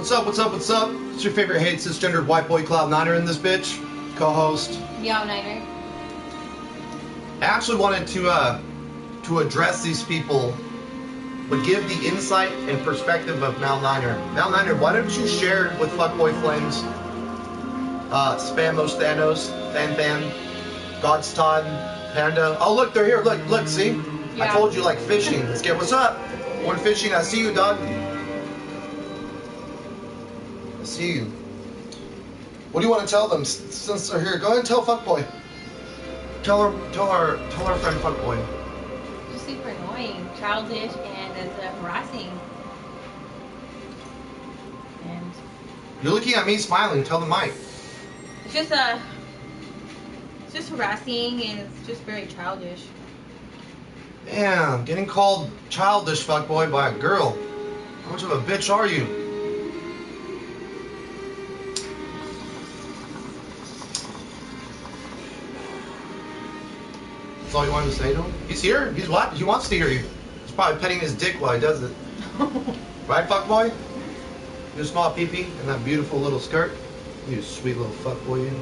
What's up, what's up, what's up? It's your favorite hate cisgendered white boy Cloud9er in this bitch. Co-host. Yeah, Niner. I actually wanted to address these people, but give the insight and perspective of Mal9er. Mal9er, why don't you share with Fuckboy Flames, Spamos Thanos, Fan, God's Todd, Panda. Oh look, they're here. Look, see? Yeah. I told you, like fishing. Let's get what's up. One fishing. I see you, dog. I see you. What do you want to tell them since they're here? Go ahead and tell Fuckboy. Tell our friend Fuckboy. Just super annoying, childish, and it's harassing. And you're looking at me smiling. Tell the mic. It's just harassing, and it's just very childish. Damn, getting called childish, Fuckboy, by a girl. How much of a bitch are you? That's all you wanted to say to him? He's here. He's what? He wants to hear you. He's probably petting his dick while he does it. Right, Fuckboy? You small pee-pee and that beautiful little skirt? You sweet little fuckboy, you.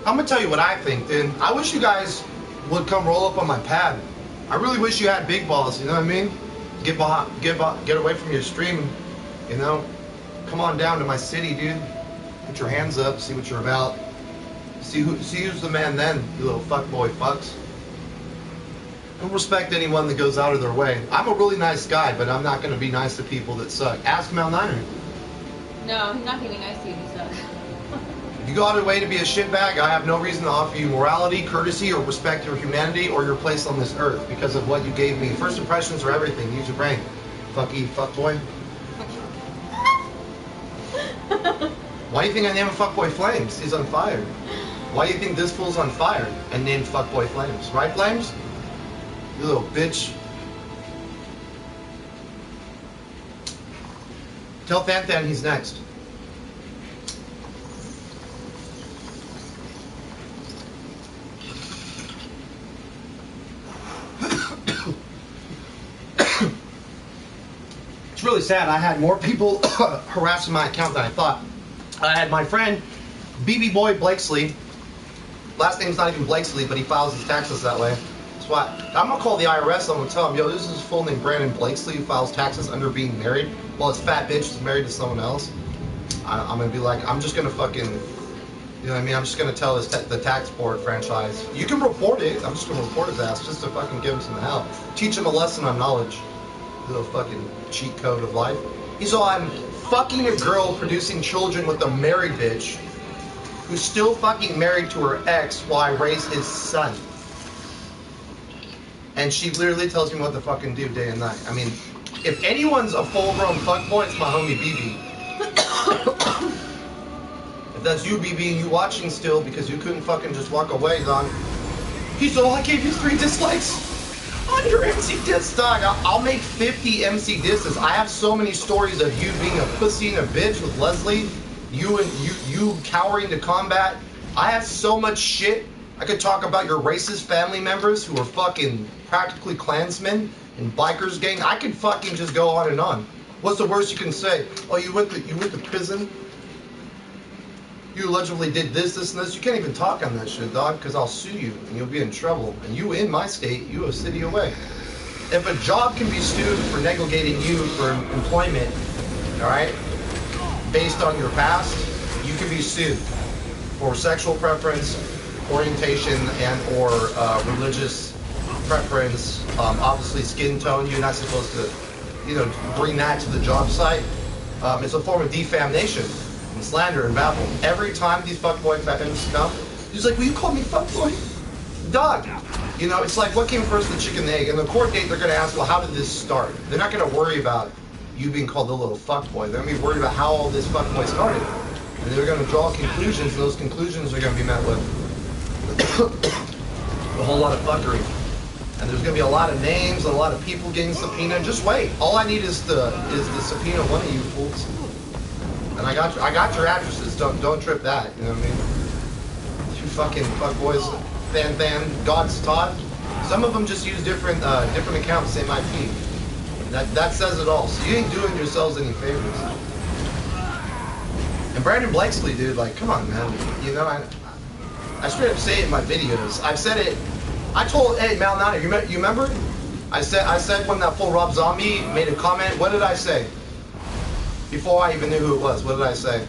I'm gonna tell you what I think, then. I wish you guys would come roll up on my pad. I really wish you had big balls, you know what I mean? Get away from your stream, you know? Come on down to my city, dude. Put your hands up, see what you're about. See who's the man then, you little fuckboy fucks. Don't respect anyone that goes out of their way. I'm a really nice guy, but I'm not gonna be nice to people that suck. Ask Mal9er. No, he's not gonna be nice to you, he sucks. If you go out of your way to be a shitbag, I have no reason to offer you morality, courtesy, or respect your humanity or your place on this earth because of what you gave me. First impressions are everything. Use your brain. Fuckboy. Why do you think I named Fuckboy Flames? He's on fire. Why do you think this fool's on fire and named Fuckboy Flames? Right, Flames? You little bitch. Tell Fan he's next. It's really sad. I had more people harassing my account than I thought. I had my friend BB Boy Blakesley. Last name's not even Blakesley, but he files his taxes that way. That's why I'm gonna call the IRS. I'm gonna tell him, yo, this is his full name, Brandon Blakesley, who files taxes under being married. Well, it's fat bitch is married to someone else. I'm gonna be like, I'm just gonna fucking, you know what I mean? I'm just gonna tell the tax board franchise, you can report it. I'm just gonna report his ass just to fucking give him some help, teach him a lesson on knowledge. Little fucking cheat code of life. He's on fucking a girl producing children with a married bitch who's still fucking married to her ex while I raise his son. And she literally tells me what to fucking do day and night. I mean, if anyone's a full-grown fuckboy, it's my homie BB. If that's you, BB, and you watching still because you couldn't fucking just walk away, dog. He's all, I gave you 3 dislikes on your MC diss, dog. I'll make 50 MC disses. I have so many stories of you being a pussy and a bitch with Leslie, you cowering to combat. I have so much shit. I could talk about your racist family members who are fucking practically Klansmen and bikers gang. I could fucking just go on and on. What's the worst you can say? Oh, you went to prison? You allegedly did this, and this. You can't even talk on that shit, dog, because I'll sue you and you'll be in trouble. And you in my state, you a city away. If a job can be sued for neglecting you for employment, all right, based on your past, you can be sued for sexual preference, orientation, and or religious preference. Obviously, skin tone. You're not supposed to, you know, bring that to the job site. It's a form of defamation. And slander and babble. Every time these fuckboy fans come, he's like, will you call me fuckboy? Dog. You know, it's like, what came first, the chicken and the egg? In the court date, they're going to ask, well, how did this start? They're not going to worry about you being called a little fuckboy. They're going to be worried about how all this fuckboy started. And they're going to draw conclusions, and those conclusions are going to be met with a whole lot of fuckery. And there's going to be a lot of names, a lot of people getting subpoenaed. Just wait. All I need is the subpoena of one of you fools. And I got your addresses. Don't trip that. You know what I mean? You fucking fuckboys, Fan, God's Todd. Some of them just use different accounts, same IP. That says it all. So you ain't doing yourselves any favors. And Brandon Blakesley, dude, like, come on, man. You know, I straight up say it in my videos. I've said it. I told, hey, Mal Nana, you remember? I said when that fool Rob Zombie made a comment, what did I say? Before I even knew who it was, what did I say?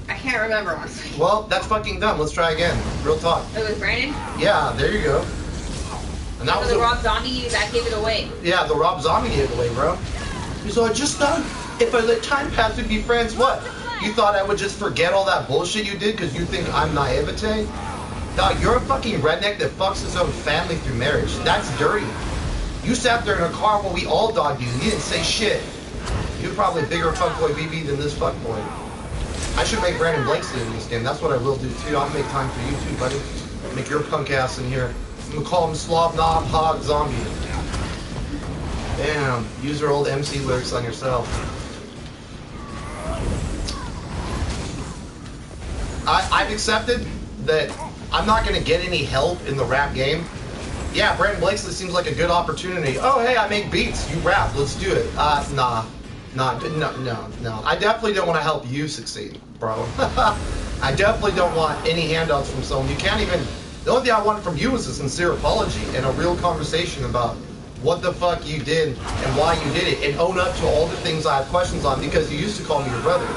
I can't remember, honestly. Well, that's fucking dumb. Let's try again. Real talk. It was Brandon? Yeah, there you go. And that was the Rob Zombie that gave it away. Yeah, the Rob Zombie gave it away, bro. He's like, just thought if I let time pass, we'd be friends. What? You thought I would just forget all that bullshit you did because you think I'm naivete? Dog, you're a fucking redneck that fucks his own family through marriage. That's dirty. You sat there in a car while we all dogged you and you didn't say shit. You're probably a bigger fuckboy BB than this fuckboy. I should make Brandon Blakesley in this game. That's what I will do too. I'll make time for you too, buddy. Make your punk ass in here. I'm gonna call him Slob Knob Hog Zombie. Damn, use your old MC lyrics on yourself. I've accepted that I'm not gonna get any help in the rap game. Yeah, Brandon Blakesley seems like a good opportunity. Oh, hey, I make beats. You rap. Let's do it. No. I definitely don't want to help you succeed, bro. I definitely don't want any handouts from someone. You can't even... The only thing I wanted from you was a sincere apology and a real conversation about what the fuck you did and why you did it, and own up to all the things I have questions on, because you used to call me your brother.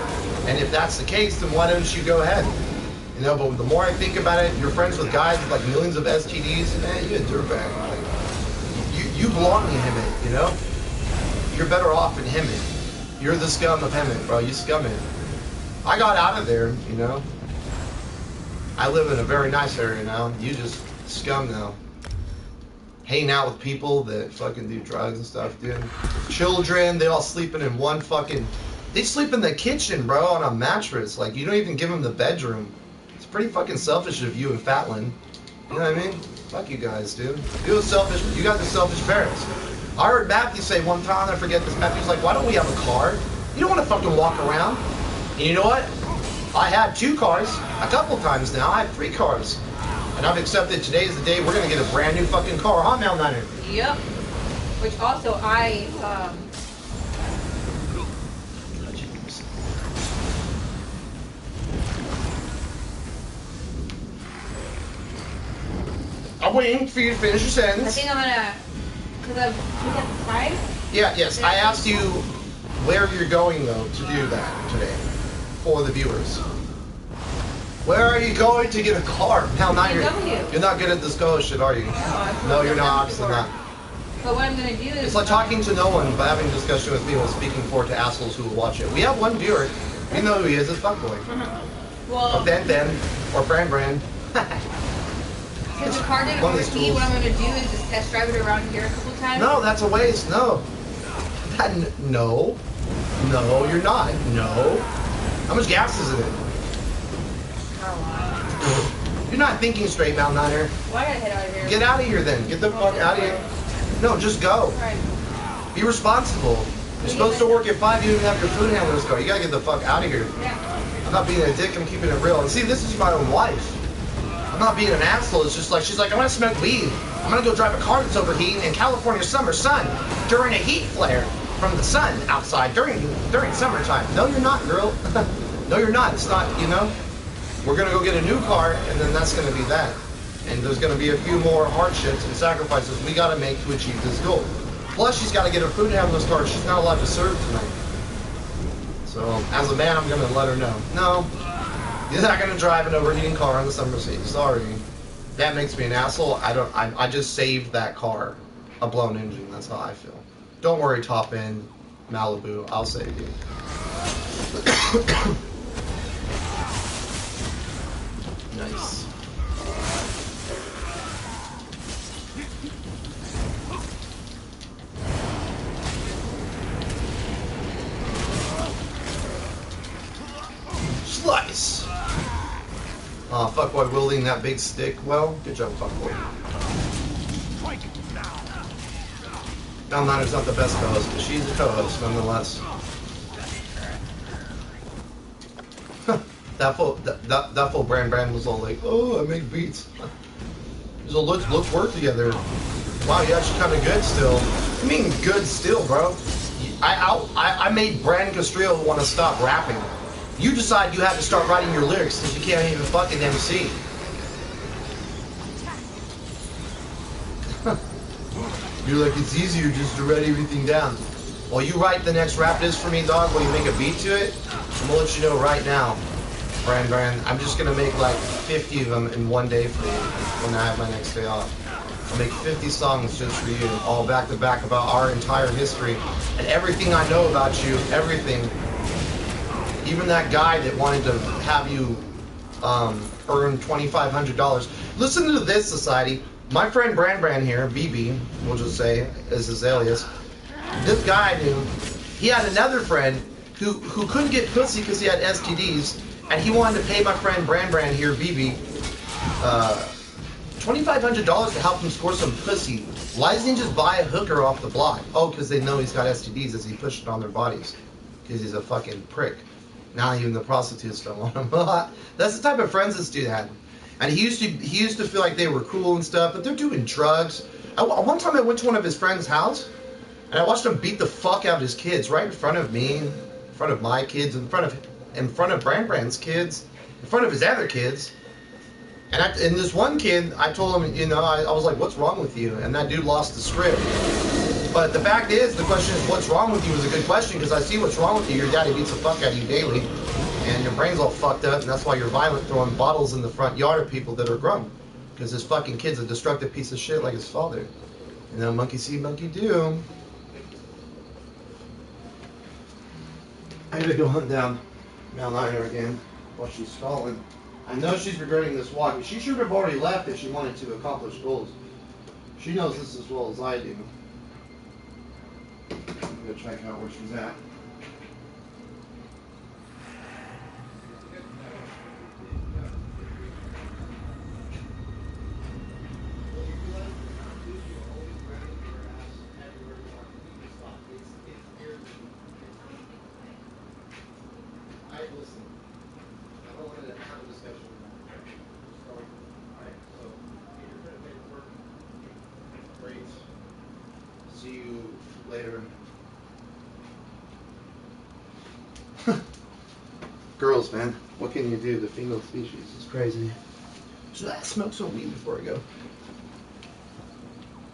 And if that's the case, then why don't you go ahead? You know, but the more I think about it, you're friends with guys with like millions of STDs, man, you're a dirtbag. Like, you belong in Hemet, you know? You're better off in Hemet. You're the scum of Hemet, bro. You scum it. I got out of there, you know? I live in a very nice area now. You just scum now. Hanging out with people that fucking do drugs and stuff, dude. Children, they all sleeping in one fucking... They sleep in the kitchen, bro, on a mattress. Like, you don't even give them the bedroom. It's pretty fucking selfish of you and Fatlin. You know what I mean? Fuck you guys, dude. You guys are selfish parents. I heard Matthew say one time, I forget this, Matthew's like, why don't we have a car? You don't want to fucking walk around. And you know what? I had 2 cars, a couple times now. I have 3 cars. And I've accepted today is the day we're going to get a brand new fucking car, huh, Mel Niner? Yep. Which also I, I'm waiting for you to finish your sentence. I think I'm gonna, because we have the time. Yeah, yes. I asked you where you're going, though, to do that today for the viewers. Where are you going to get a car? Now, you're not good at this go shit, are you? No, you're not. Obviously not. But what I'm going to do is... It's like talking to no one, but having a discussion with me while speaking for to assholes who will watch it. We have one viewer. We know who he is. It's Faqboi. Well... Or Ben. Or Brand. Because the car didn't work for me, what I'm going to do is just test drive it around here a couple times. No, that's a waste. No. No. No, you're not. No. How much gas is in it? You're not thinking straight, Mount Niner. Why did I head out of here? Get out of here then. Get the fuck out of here. No, just go. Right. Be responsible. You're supposed to work at 5. You don't even have your food handlers car. You gotta get the fuck out of here. Yeah. I'm not being a dick. I'm keeping it real. And see, this is my own wife. I'm not being an asshole. It's just like, she's like, I want to smoke weed. I'm gonna go drive a car that's overheating in California summer sun during a heat flare from the sun outside during summertime. No, you're not, girl. No, you're not. It's not, you know. We're going to go get a new car, and then that's going to be that. And there's going to be a few more hardships and sacrifices we got to make to achieve this goal. Plus, she's got to get her food handler's card. She's not allowed to serve tonight. So, as a man, I'm going to let her know. No, you're not going to drive an overheating car on the summer seat. Sorry. That makes me an asshole. I just saved that car a blown engine. That's how I feel. Don't worry, top end Malibu. I'll save you. Nice. Slice. Faqboi wielding that big stick well. Good job, Faqboi. Down Niner's not the best co-host, but she's a co-host nonetheless. That full Brand was all like, oh, I make beats. He's all, let's work together. Wow, you're actually kind of good still. I mean, good still, bro. I made Brandon Castrillo want to stop rapping. You decide you have to start writing your lyrics since you can't even fucking MC. You're like, it's easier just to write everything down. Well, you write the next rap disc for me, dog, while you make a beat to it. I'm gonna let you know right now, Brand, I'm just gonna make like 50 of them in one day for you when I have my next day off. I'll make 50 songs just for you, all back to back about our entire history and everything I know about you, everything. Even that guy that wanted to have you earn $2,500. Listen to this, society. My friend Brand here, BB, we'll just say is his alias. This guy knew he had another friend who couldn't get pussy because he had STDs, and he wanted to pay my friend Brand here, BB, $2,500 to help him score some pussy. Why doesn't he just buy a hooker off the block? Oh, because they know he's got STDs as he pushed it on their bodies. Because he's a fucking prick. Now even the prostitutes don't want him. That's the type of friends this dude had. And he used to feel like they were cool and stuff, but they're doing drugs. One time I went to one of his friend's house, and I watched him beat the fuck out of his kids right in front of me, in front of my kids, in front of Brand's kids, in front of his other kids. And this one kid, I told him, you know, I was like, what's wrong with you? And that dude lost the script. But the fact is, the question is, what's wrong with you is a good question, because I see what's wrong with you. Your daddy beats the fuck out of you daily, and your brain's all fucked up, and that's why you're violent, throwing bottles in the front yard of people that are grown. Because this fucking kid's a destructive piece of shit like his father. You know, monkey see, monkey do. I gotta go hunt down Mount Iron again while she's stalling. I know she's regretting this walk. She should have already left if she wanted to accomplish goals. She knows this as well as I do. I'm gonna check out where she's at. See you later. Girls, man, what can you do? The female species is crazy. Should I smoke some weed before I go?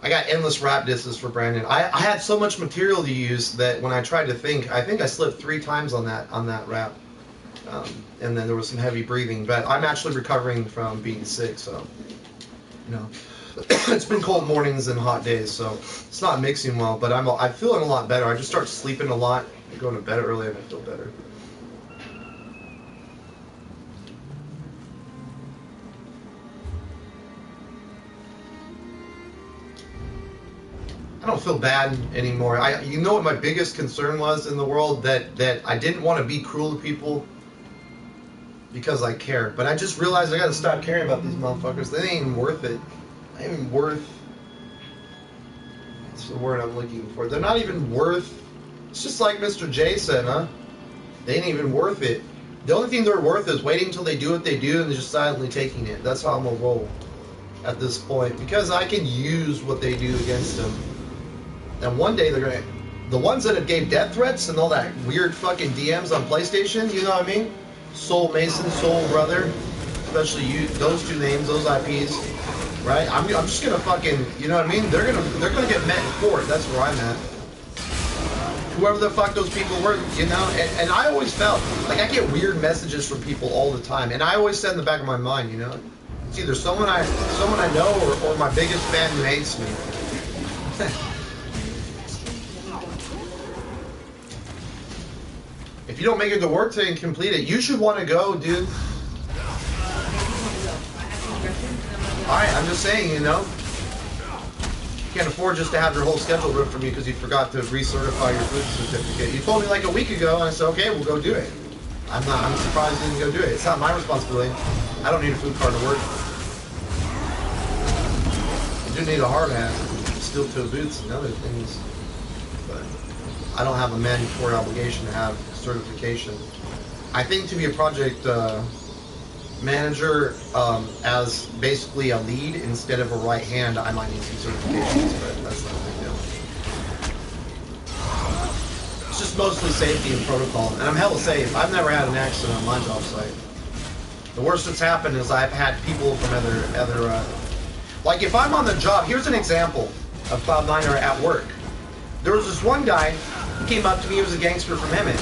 I got endless rap disses for Brandon. I had so much material to use that when I tried to think I slipped 3 times on that rap. And then there was some heavy breathing. But I'm actually recovering from being sick, so, you know. It's been cold mornings and hot days, so it's not mixing well, but I'm feeling a lot better. I just start sleeping a lot, going to bed early, and I feel better. I don't feel bad anymore. You know what my biggest concern was in the world? That I didn't want to be cruel to people because I care. But I just realized I got to stop caring about these motherfuckers. They ain't even worth it. They ain't even worth... That's the word I'm looking for. They're not even worth... It's just like Mr. J said, huh? They ain't even worth it. The only thing they're worth is waiting until they do what they do and just silently taking it. That's how I'm going to roll at this point. Because I can use what they do against them. And one day they're going to... The ones that have gave death threats and all that weird fucking DMs on PlayStation, you know what I mean? Soul Mason, Soul Brother, especially you, those 2 names, those IPs, right? I'm just gonna fucking, you know what I mean? They're gonna get met in court. That's where I'm at. Whoever the fuck those people were, you know. And I always felt like I get weird messages from people all the time, and I always said in the back of my mind, you know, it's either someone I know or my biggest fan who hates me. If you don't make it to work today and complete it, you should want to go, dude. Alright, I'm just saying, you know. You can't afford just to have your whole schedule ripped from you because you forgot to recertify your food certificate. You told me like a week ago, and I said, okay, we'll go do it. I'm surprised you didn't go do it. It's not my responsibility. I don't need a food card to work. You do need a hard hat, steel-toe boots, and other things. But I don't have a mandatory obligation to have certification. I think to be a project manager as basically a lead instead of a right hand, I might need some certifications, but that's not a big deal. mostly safety and protocol, and I'm hella safe. I've never had an accident on my job site. The worst that's happened is I've had people from other like if I'm on the job, here's an example of Cloud9er at work. There was this one guy who came up to me, he was a gangster from Hemet.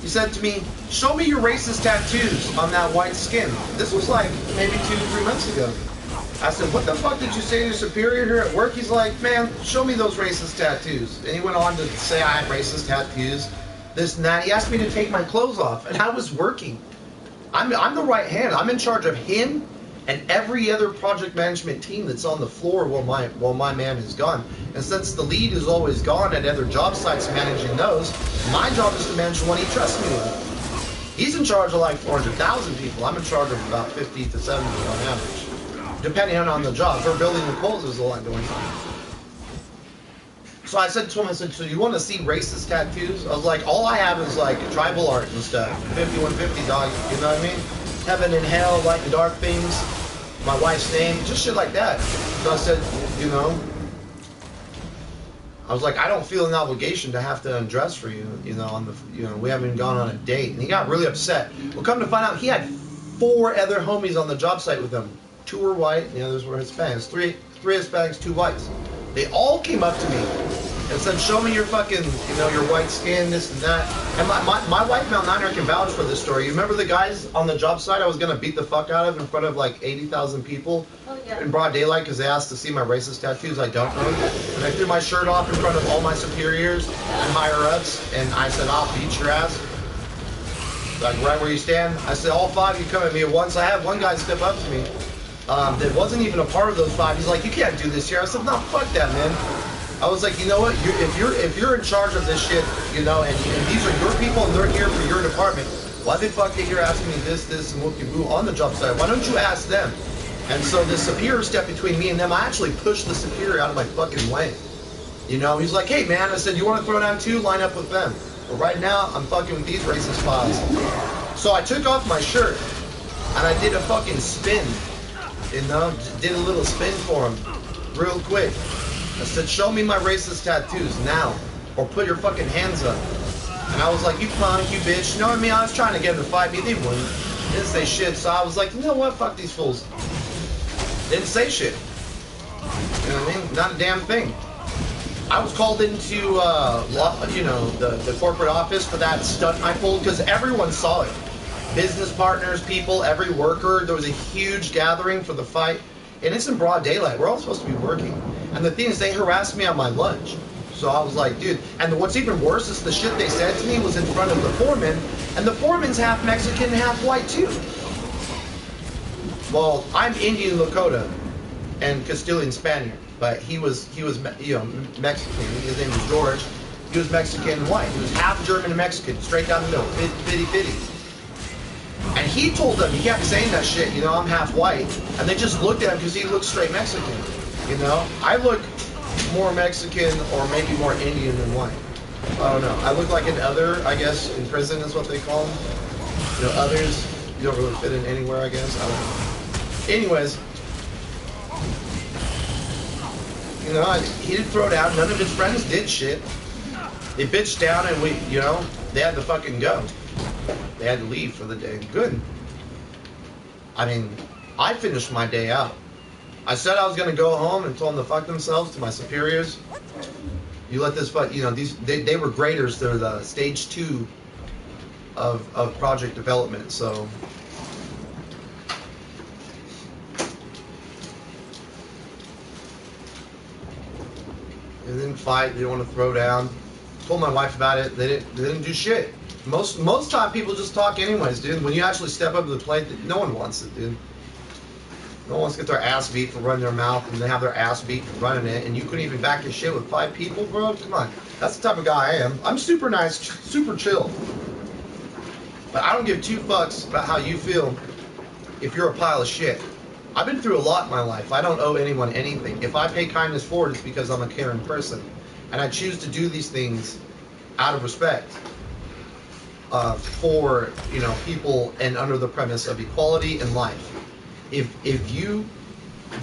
He said to me, show me your racist tattoos on that white skin. This was like maybe 2-3 months ago. I said, what the fuck did you say to your superior here at work? He's like, man, show me those racist tattoos. And he went on to say I had racist tattoos, this and that. He asked me to take my clothes off, and I was working. I'm the right hand. I'm in charge of him and every other project management team that's on the floor while my man is gone. And since the lead is always gone at other job sites managing those, my job is to manage the one he trusts me with. He's in charge of like 400,000 people. I'm in charge of about 50 to 70 on average, depending on the job. For building the polls, there's a lot going on. So I said to him, I said, so you want to see racist tattoos? I was like, all I have is like tribal art and stuff. 5150, dog, you know what I mean? Heaven and hell, light and dark things, my wife's name, just shit like that. So I said, you know, I was like, I don't feel an obligation to have to undress for you, you know, we haven't even gone on a date. And he got really upset. Well, come to find out, he had 4 other homies on the job site with him. 2 were white, and the others were Hispanics. 3 Hispanics, 2 whites. They all came up to me and said, show me your fucking, you know, your white skin, this and that. And my wife, Mount Niner, can vouch for this story. You remember the guys on the job site I was going to beat the fuck out of in front of like 80,000 people in broad daylight because they asked to see my racist tattoos I don't know. And I threw my shirt off in front of all my superiors and higher-ups, and I said, I'll beat your ass. Like right where you stand. I said, all 5 you come at me at once. I had one guy step up to me that wasn't even a part of those 5. He's like, you can't do this here. I said, no, fuck that, man. I was like, you know what? If you're in charge of this shit, you know, and these are your people and they're here for your department, why the fuck are you asking me this, and whoop-de-boo on the job site? Why don't you ask them? And so the superior stepped between me and them. I actually pushed the superior out of my fucking way. You know, he's like, hey, man. I said, you want to throw down 2? Line up with them. But right now, I'm fucking with these racist files. So I took off my shirt and I did a fucking spin. You know, did a little spin for him real quick. I said, show me my racist tattoos now, or put your fucking hands up. And I was like, you punk, you bitch. You know what I mean? I was trying to get him to fight me. They wouldn't. Didn't say shit. So I was like, you know what? Fuck these fools. Didn't say shit. You know what I mean? Not a damn thing. I was called into, you know, the corporate office for that stunt I pulled because everyone saw it. Business partners, people, every worker. There was a huge gathering for the fight. And it's in broad daylight. We're all supposed to be working. And the thing is, they harassed me on my lunch. So I was like, dude. And what's even worse is the shit they said to me was in front of the foreman. And the foreman's half Mexican, half white, too. Well, I'm Indian Lakota and Castilian Spaniard. But he was you know, Mexican. His name was George. He was Mexican and white. He was half German and Mexican, straight down the middle, fitty. And he told them, he kept saying that shit, you know, I'm half white. And they just looked at him because he looked straight Mexican, you know. I look more Mexican or maybe more Indian than white. I don't know. I look like an other, I guess, in prison is what they call them. You know, others, you don't really fit in anywhere, I guess. I don't know. Anyways, you know, he didn't throw down. None of his friends did shit. They bitched down and we, you know, they had to fucking go. They had to leave for the day. Good. I mean, I finished my day out. I said I was going to go home and told them to fuck themselves to my superiors. You let this fuck, you know, they were graders. They're the stage 2 of project development. So they didn't fight. They didn't want to throw down. Told my wife about it. They didn't do shit. Most time people just talk anyways, dude. When you actually step up to the plate, no one wants it, dude. No one wants to get their ass beat for running their mouth, and they have their ass beat for running it, and you couldn't even back your shit with 5 people, bro? Come on. That's the type of guy I am. I'm super nice, super chill. But I don't give 2 fucks about how you feel if you're a pile of shit. I've been through a lot in my life. I don't owe anyone anything. If I pay kindness forward, it's because I'm a caring person. And I choose to do these things out of respect. For, you know, people and under the premise of equality and life. If you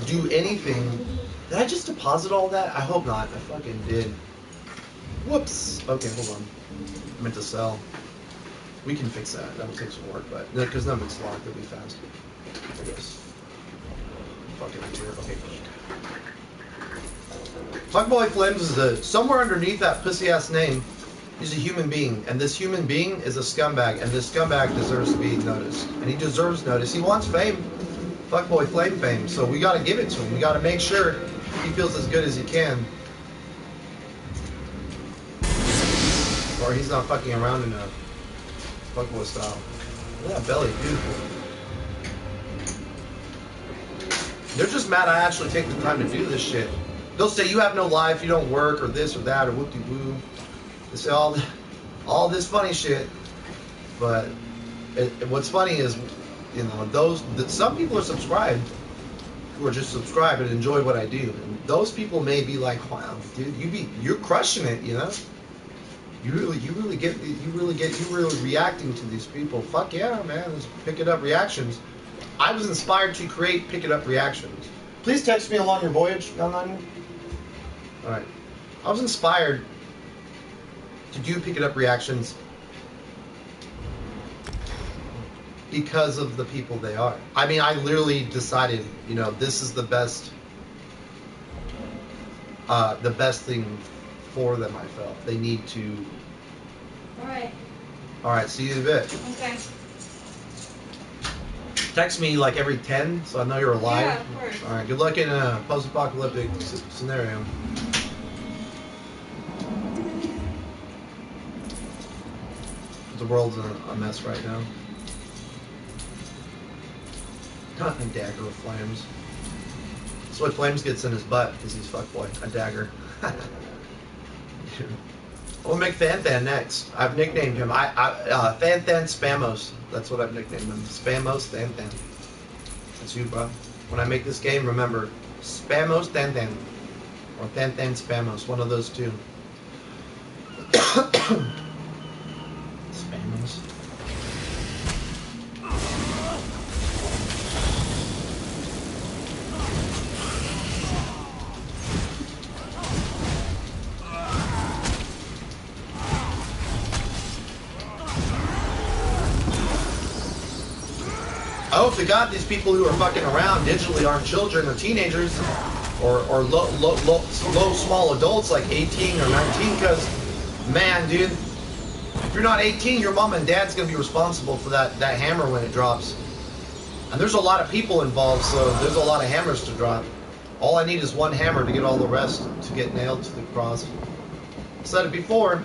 do anything, did I just deposit all that? I hope not. I fucking did. Whoops. Okay, hold on. I meant to sell. We can fix that. That would take some work, but because none of it's locked, it'll be fast. I guess. Fucking here. Okay. Faqboi Flames is somewhere underneath that pussy ass name. He's a human being, and this human being is a scumbag, and this scumbag deserves to be noticed, and he deserves notice. He wants fame, Faqboi Flame fame. So we got to give it to him. We got to make sure he feels as good as he can, or he's not fucking around enough. Faqboi style. Look at that belly, beautiful. They're just mad I actually take the time to do this shit. They'll say you have no life, you don't work, or this or that, or whoop-de-woo. They say all this funny shit. But what's funny is, you know, some people are subscribed, who are just subscribed and enjoy what I do. And those people may be like, wow, dude, you're crushing it, you know. You really reacting to these people. Fuck yeah, man. Let's pick it up reactions. I was inspired to create Pick It Up reactions. Please text me along your voyage, young onion. Alright. I was inspired to do Pick It Up reactions because of the people they are. I mean, I literally decided, you know, this is the best thing for them. I felt they need to. Alright, see you in a bit. Okay. Text me like every 10, so I know you're alive. Yeah, of course. All right, good luck in a post-apocalyptic scenario. The world's a mess right now. Not a dagger with Flames. That's what Flames gets in his butt, because he's Faqboi. A dagger. We'll make Fanthan next. I've nicknamed him. Fanthan Spamos. That's what I've nicknamed him. Spamos Fanthan. That's you, bro. When I make this game, remember, Spamos Fanthan. Or Fanthan Spamos. One of those two. Spamos. I hope to God these people who are fucking around digitally aren't children or teenagers or low small adults like 18 or 19, because, man, dude, if you're not 18, your mom and dad's going to be responsible for that hammer when it drops. And there's a lot of people involved, so there's a lot of hammers to drop. All I need is one hammer to get all the rest to get nailed to the cross. I said it before.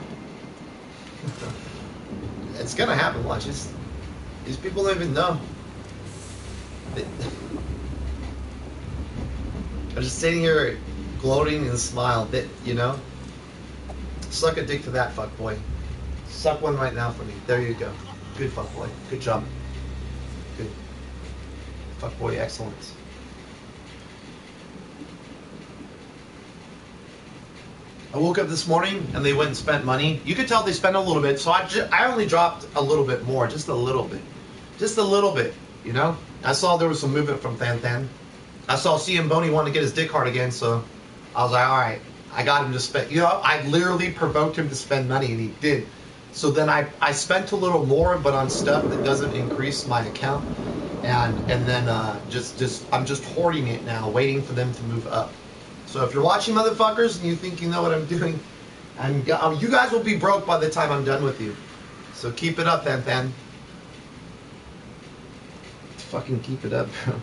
It's going to happen, watch. These people don't even know. I'm just sitting here gloating and smile, you know? Suck a dick to that, Faqboi. Suck one right now for me. There you go. Good, Faqboi. Good job. Good. Faqboi excellence. I woke up this morning and they went and spent money. You could tell they spent a little bit, so I only dropped a little bit more, just a little bit. Just a little bit, you know? I saw there was some movement from Fanthan. I saw CM Boney wanted to get his dick hard again, so I was like, all right, I got him to spend. You know, I literally provoked him to spend money, and he did. So then I spent a little more, but on stuff that doesn't increase my account, and then I'm just hoarding it now, waiting for them to move up. So if you're watching, motherfuckers, and you think you know what I'm doing, you guys will be broke by the time I'm done with you. So keep it up, Fanthan. Fucking keep it up, bro.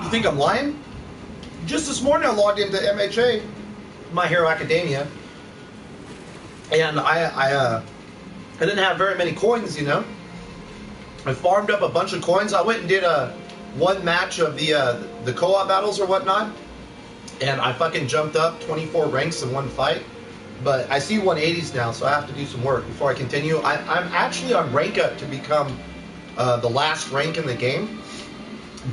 You think I'm lying? Just this morning I logged into MHA, My Hero Academia, and I didn't have very many coins, you know. I farmed up a bunch of coins. I went and did one match of the co-op battles or whatnot, and I fucking jumped up 24 ranks in one fight. But I see 180s now, so I have to do some work before I continue. I'm actually on rank up to become the last rank in the game,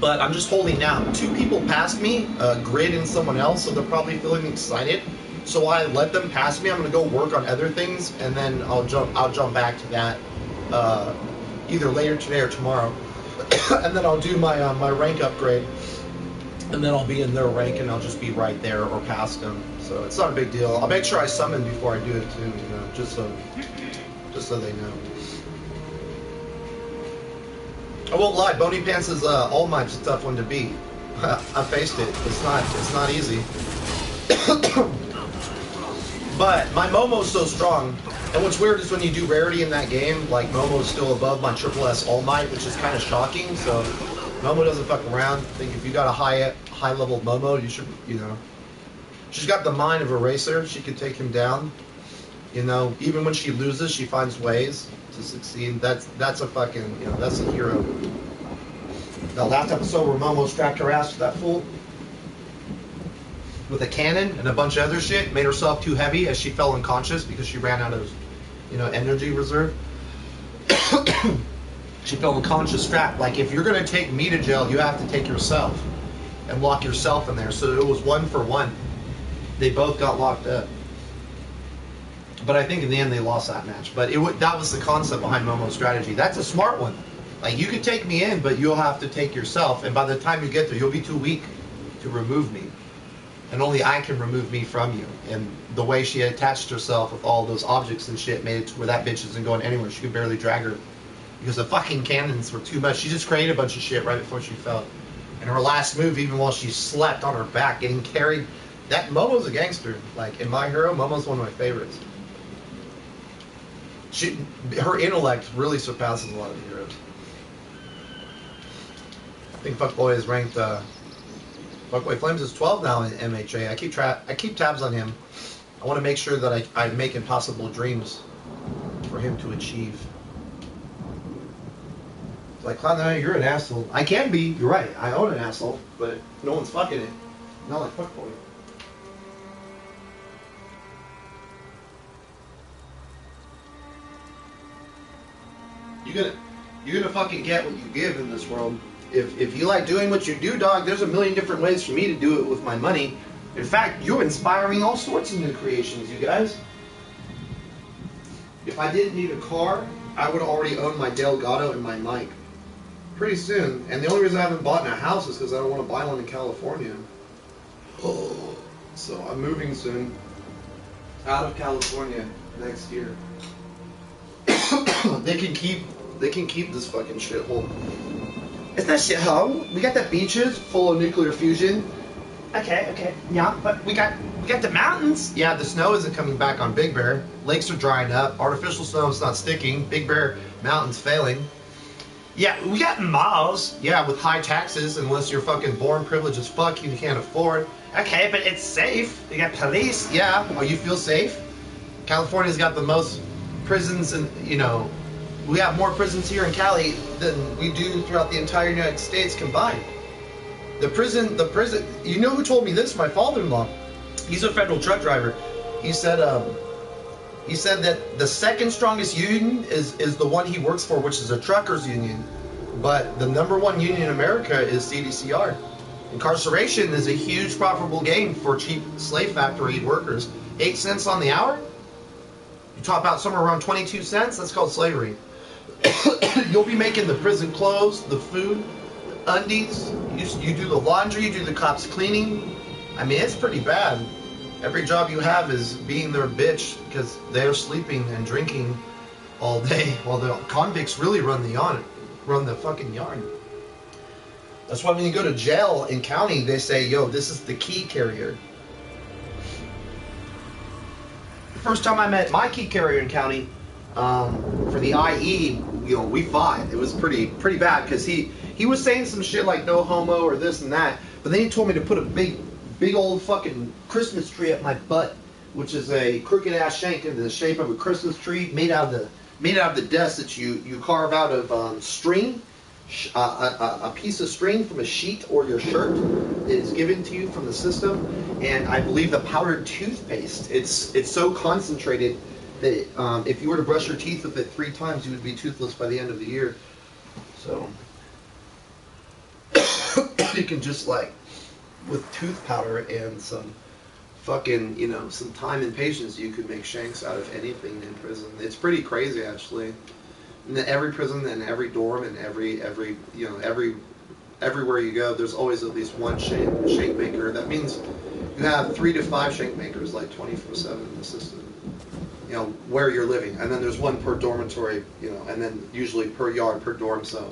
but I'm just holding now. 2 people passed me, Grid and someone else, so they're probably feeling excited. So I let them pass me. I'm gonna go work on other things, and then I'll jump back to that either later today or tomorrow, and then I'll do my my rank upgrade, and then I'll be in their rank, and I'll just be right there or past them. So it's not a big deal. I'll make sure I summon before I do it too, you know, just so they know. I won't lie, Bony Pants is All Might's a tough one to beat. I faced it. It's not easy. But my Momo's so strong, and what's weird is when you do rarity in that game, like Momo's still above my Triple S All Might, which is kind of shocking. So Momo doesn't fuck around. I think if you got a high level Momo, you should, you know, she's got the mind of a racer. She could take him down. You know, even when she loses, she finds ways to succeed. That's a fucking, you know, that's a hero. The last episode where Momo strapped her ass to that fool with a cannon and a bunch of other shit, made herself too heavy as she fell unconscious because she ran out of, you know, energy reserve. She fell unconscious, strapped. Like, if you're gonna take me to jail, you have to take yourself and lock yourself in there. So it was 1 for 1. They both got locked up. But I think in the end they lost that match. But that was the concept behind Momo's strategy. That's a smart one. Like, you could take me in, but you'll have to take yourself. And by the time you get there, you'll be too weak to remove me. And only I can remove me from you. And the way she attached herself with all those objects and shit made it to where that bitch isn't going anywhere. She could barely drag her because the fucking cannons were too much. She just created a bunch of shit right before she fell. And her last move, even while she slept on her back, getting carried. That Momo's a gangster. Like, in My Hero, Momo's one of my favorites. Her intellect really surpasses a lot of the heroes. I think Faqboi is ranked. Faqboi Flames is 12 now in MHA. I keep tabs on him. I want to make sure that I make impossible dreams for him to achieve. It's like, Cloud, you're an asshole. I can be. You're right. I own an asshole, but no one's fucking it. Not like Faqboi. You're gonna fucking get what you give in this world. If you like doing what you do, dog, there's a million different ways for me to do it with my money. In fact, you're inspiring all sorts of new creations, you guys. If I didn't need a car, I would already own my Delgado and my mic. Pretty soon. And the only reason I haven't bought a house is because I don't want to buy one in California. Oh, so I'm moving soon. Out of California next year. They can keep this fucking shithole. It's not shithole. We got the beaches full of nuclear fusion. Okay, yeah, but we got the mountains. Yeah, the snow isn't coming back on Big Bear. Lakes are drying up. Artificial snow is not sticking. Big Bear mountains failing. Yeah, we got Mars. Yeah, with high taxes, unless you're fucking born privileged as fuck, you can't afford. Okay, but it's safe. You got police. Yeah, oh, you feel safe? California's got the most prisons, and you know, we have more prisons here in Cali than we do throughout the entire United States combined. The prison, you know who told me this? My father-in-law. He's a federal truck driver. He said that the second strongest union is the one he works for, which is a truckers union. But the #1 union in America is CDCR. Incarceration is a huge profitable game for cheap slave factory workers. 8 cents on the hour? You top out somewhere around 22 cents? That's called slavery. You'll be making the prison clothes, the food, the undies. You do the laundry, you do the cops cleaning. I mean, it's pretty bad. Every job you have is being their bitch because they're sleeping and drinking all day while the convicts really run the fucking yard. That's why when you go to jail in county, they say, yo, this is the key carrier. The first time I met my key carrier in county, for the IE, you know, we fought. It was pretty bad because he was saying some shit like no homo or this and that, but then he told me to put a big old fucking Christmas tree up my butt, which is a crooked ass shank in the shape of a Christmas tree made out of the dust that you carve out of string. A piece of string from a sheet or your shirt is given to you from the system, and I believe the powdered toothpaste. It's so concentrated that if you were to brush your teeth with it 3 times, you would be toothless by the end of the year. So you can just like with tooth powder and some fucking, you know, some time and patience, you could make shanks out of anything in prison. It's pretty crazy, actually. In every prison and every dorm and every you know, everywhere you go, there's always at least one shank maker. That means you have 3 to 5 shank makers, like 24/7 in the system. You know, where you're living, and then there's one per dormitory, you know, and then usually per yard, per dorm. So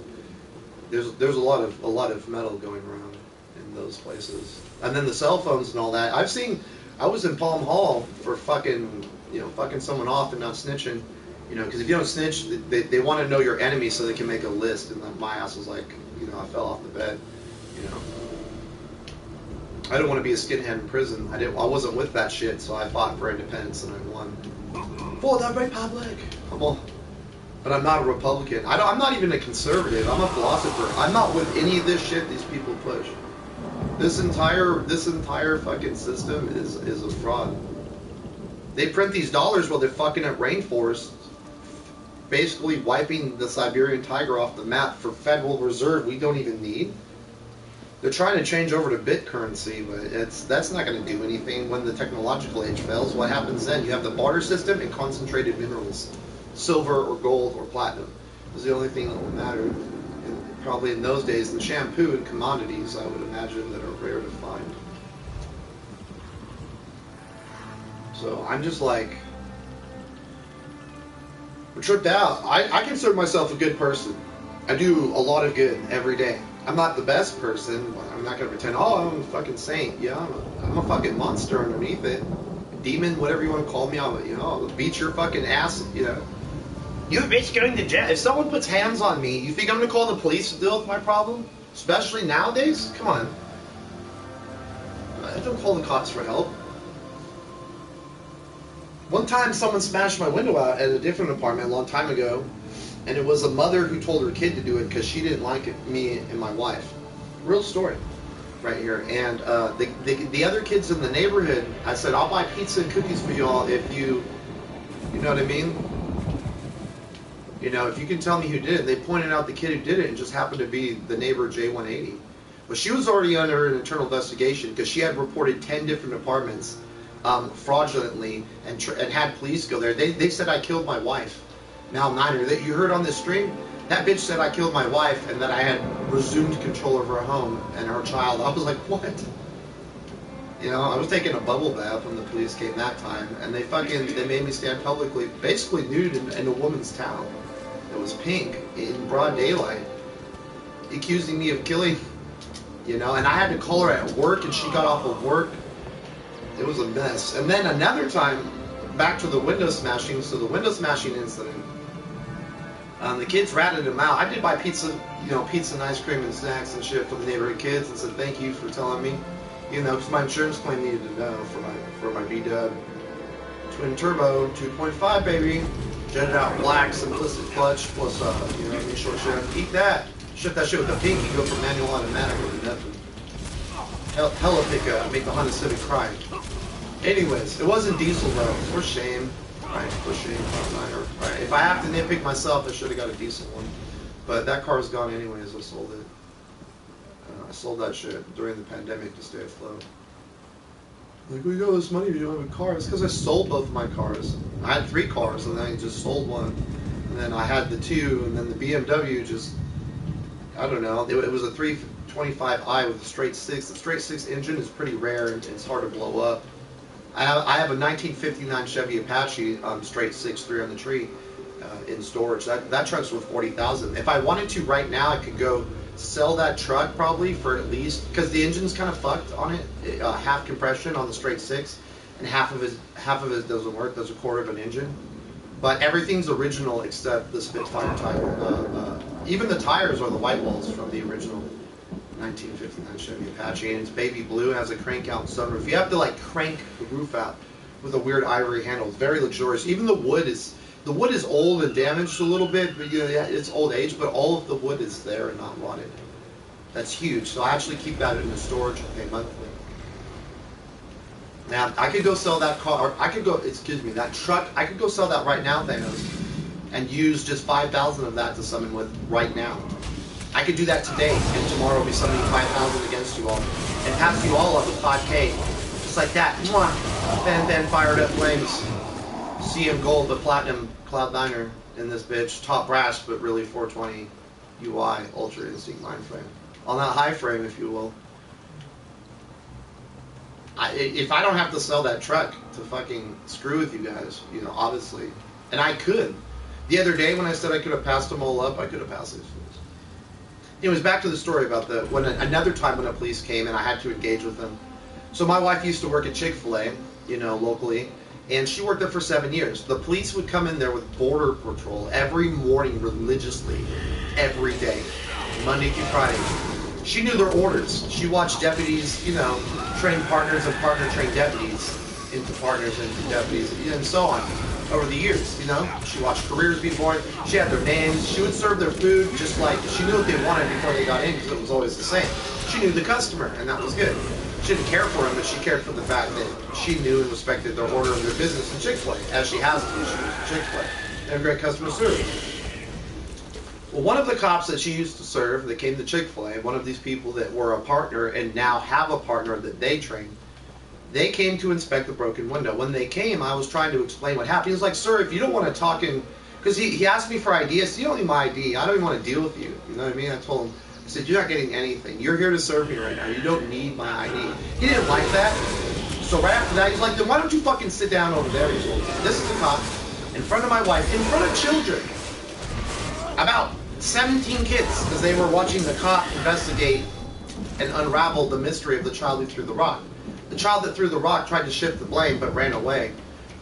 there's a lot of metal going around in those places. And then the cell phones and all that. I was in Palm Hall for fucking, you know, fucking someone off and not snitching, you know, because if you don't snitch, they want to know your enemy so they can make a list. And then my ass was like, you know, I fell off the bed, you know. I didn't want to be a skinhead in prison. I wasn't with that shit, so I fought for independence and I won. For the Republic. But I'm not a Republican. I'm not even a conservative. I'm a philosopher. I'm not with any of this shit these people push. This entire fucking system is a fraud. They print these dollars while they're fucking at rainforests, basically wiping the Siberian tiger off the map for Federal Reserve we don't even need. They're trying to change over to bit currency, but that's not going to do anything when the technological age fails. What happens then? You have the barter system and concentrated minerals. Silver or gold or platinum is the only thing that will matter. And probably in those days, the shampoo and commodities, I would imagine, that are rare to find. So I'm just like, we're tripped out. I consider myself a good person. I do a lot of good every day. I'm not the best person. I'm not going to pretend, oh, I'm a fucking saint. Yeah, I'm a fucking monster underneath it. Demon, whatever you want to call me. I'll beat your fucking ass, you know. You bitch going to jail. If someone puts hands on me, you think I'm going to call the police to deal with my problem? Especially nowadays? Come on. I don't call the cops for help. One time someone smashed my window out at a different apartment a long time ago. And it was a mother who told her kid to do it because she didn't like me and my wife. Real story right here. And the other kids in the neighborhood, I said, I'll buy pizza and cookies for y'all if you know what I mean? You know, if you can tell me who did it. They pointed out the kid who did it and just happened to be the neighbor J180. But she was already under an internal investigation because she had reported 10 different apartments fraudulently and had police go there. They said I killed my wife. Now, Niner, that you heard on this stream, that bitch said I killed my wife and that I had resumed control of her home and her child. I was like, what? You know, I was taking a bubble bath when the police came that time, and they made me stand publicly, basically nude in a woman's towel. It was pink in broad daylight, accusing me of killing, you know, and I had to call her at work and she got off of work. It was a mess. And then another time, back to the window smashing, so the window smashing incident, the kids ratted him out. I did buy pizza, you know, pizza and ice cream and snacks and shit for the neighborhood kids and said thank you for telling me, you know, because my insurance claim needed to know for my B-dub. Twin turbo, 2.5 baby, jetted out black, simplistic clutch, plus, you know what I mean, short shift. Eat that. Shift that shit with the pinky, go from manual automatic with nothing. Hella pickup, make the Honda Civic cry. Anyways, it wasn't diesel though, for shame. Right, for shame. Right. If I have to nitpick myself, I should have got a diesel one. But that car's gone anyways, I sold it. I sold that shit during the pandemic to stay afloat. Like, well, you got all this money, you don't have a car. It's because I sold both of my cars. I had 3 cars, and then I just sold one. And then I had the 2, and then the BMW just, I don't know. It was a 325i with a straight 6. The straight 6 engine is pretty rare, and it's hard to blow up. I have a 1959 Chevy Apache straight 6.3 on the tree in storage. That truck's worth $40,000. If I wanted to right now, I could go sell that truck probably for at least, because the engine's kind of fucked on it, half compression on the straight 6, and half of it doesn't work. There's a quarter of an engine, but everything's original except the Spitfire tire. Even the tires are the white walls from the original 1959 Chevy Apache, and it's baby blue, has a crank out sunroof. You have to like crank the roof out with a weird ivory handle. It's very luxurious. Even the wood is old and damaged a little bit, but you know, it's old age, but all of the wood is there and not rotted. That's huge. So I actually keep that in the storage and pay monthly. Now I could go sell that car. I could go, that truck. I could go sell that right now, Thanos, and use just 5,000 of that to summon with right now. I could do that today, and tomorrow will be summoning 5,000 against you all, and pass you all up with 5K. Just like that. Mwah. Fan fired up flames. CM Gold, the Platinum Cloud Niner in this bitch. Top brass, but really 420 UI Ultra Instinct mind frame. On that high frame, if you will. If I don't have to sell that truck to fucking screw with you guys, you know, obviously. And I could. The other day when I said I could have passed them all up, I could have passed these fools. Anyways, back to the story about another time when the police came and I had to engage with them. So my wife used to work at Chick-fil-A, you know, locally, and she worked there for 7 years. The police would come in there with border patrol every morning religiously, every day, Monday through Friday. She knew their orders. She watched deputies, you know, train partners and partner-trained deputies into partners and into deputies, and so on over the years, you know. She watched careers be born. She had their names. She would serve their food just like she knew what they wanted before they got in because it was always the same. She knew the customer, and that was good. She didn't care for him, but she cared for the fact that she knew and respected their order and their business in Chick-fil-A, as she has to. She was in Chick-fil-A. They have great customer service. Well, one of the cops that she used to serve that came to Chick-fil-A, one of these people that were a partner and now have a partner that they trained, they came to inspect the broken window. When they came, I was trying to explain what happened. He was like, sir, if you don't want to talk in, because he asked me for ideas. You don't need my ID. I don't even want to deal with you. You know what I mean? I told him, I said, you're not getting anything. You're here to serve me right now. You don't need my ID. He didn't like that. So right after that, he's like, then why don't you fucking sit down over there? He told me. This is a cop in front of my wife, in front of children. About 17 kids, because they were watching the cop investigate and unravel the mystery of the child who threw the rock. The child that threw the rock tried to shift the blame, but ran away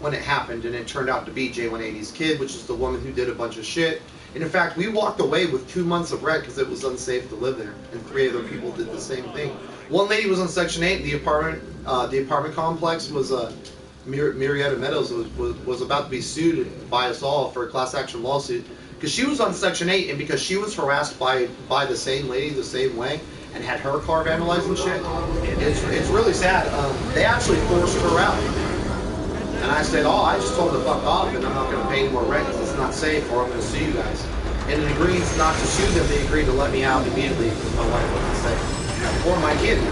when it happened, and it turned out to be J180's kid, which is the woman who did a bunch of shit. And in fact, we walked away with 2 months of rent because it was unsafe to live there, and 3 other people did the same thing. One lady was on Section 8. The apartment complex was Murrieta Meadows was about to be sued by us all for a class action lawsuit because she was on Section 8, and because she was harassed by the same lady the same way and had her car vandalized and shit. It's really sad. They actually forced her out. And I said, oh, I just told her to fuck off and I'm not going to pay any more rent because it's not safe or I'm going to sue you guys. And in agreeing not to sue them, they agreed to let me out immediately because my wife wasn't safe. For my kid.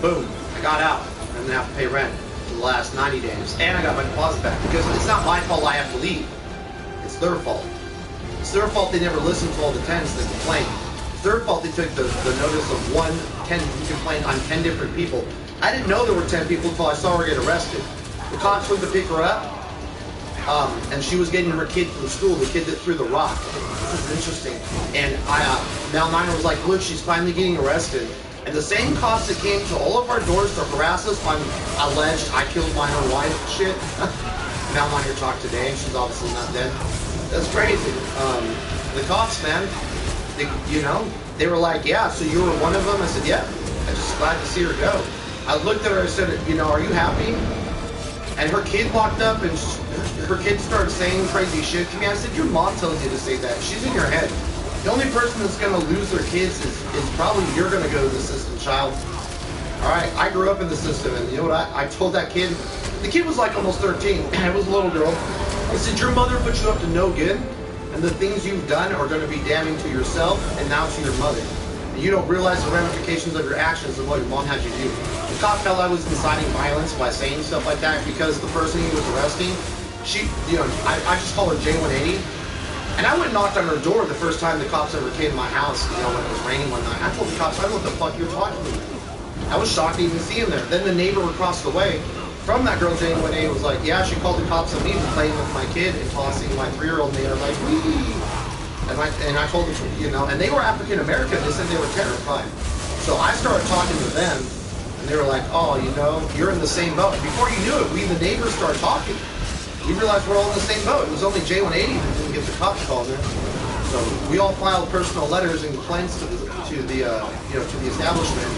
Boom. I got out. I didn't have to pay rent for the last 90 days. And I got my deposit back because it's not my fault I have to leave. It's their fault. It's their fault they never listened to all the tenants that complained. It's their fault they took the notice of 10 complaint on 10 different people. I didn't know there were 10 people until I saw her get arrested. The cops went to pick her up, and she was getting her kid from school, the kid that threw the rock. This is interesting. And now Niner was like, look, she's finally getting arrested. And the same cops that came to all of our doors to harass us on alleged I killed Niner wife shit. Now Niner talked today, and she's obviously not dead. That's crazy. The cops, man, they were like, yeah, so you were one of them? I said, yeah. I'm just glad to see her go. I looked at her and said, are you happy? And her kid walked up and her kid started saying crazy shit to me. I said, your mom tells you to say that. She's in your head. The only person that's going to lose their kids is probably you're going to go to the system, child. All right, I grew up in the system, and you know what I told that kid? The kid was like almost 13. It was a little girl. I said, your mother put you up to no good, and the things you've done are going to be damning to yourself and now to your mother. And you don't realize the ramifications of your actions and what your mom had you do. The cop felt I was inciting violence by saying stuff like that because the person he was arresting, I just call her J180. And I went and knocked on her door the first time the cops ever came to my house, when it was raining one night. I told the cops, I don't know what the fuck you're talking about. I was shocked to even see him there. Then the neighbor across the way from that girl, J180, was like, yeah, she called the cops on me for playing with my kid and tossing my 3-year-old, and they were like, wee. And I told them, and they were African American. They said they were terrified. So I started talking to them, and they were like, oh, you're in the same boat. And before you knew it, we, the neighbors, started talking. We realized we're all in the same boat. It was only J180 that didn't get the cops called in. So we all filed personal letters and complaints to the establishment.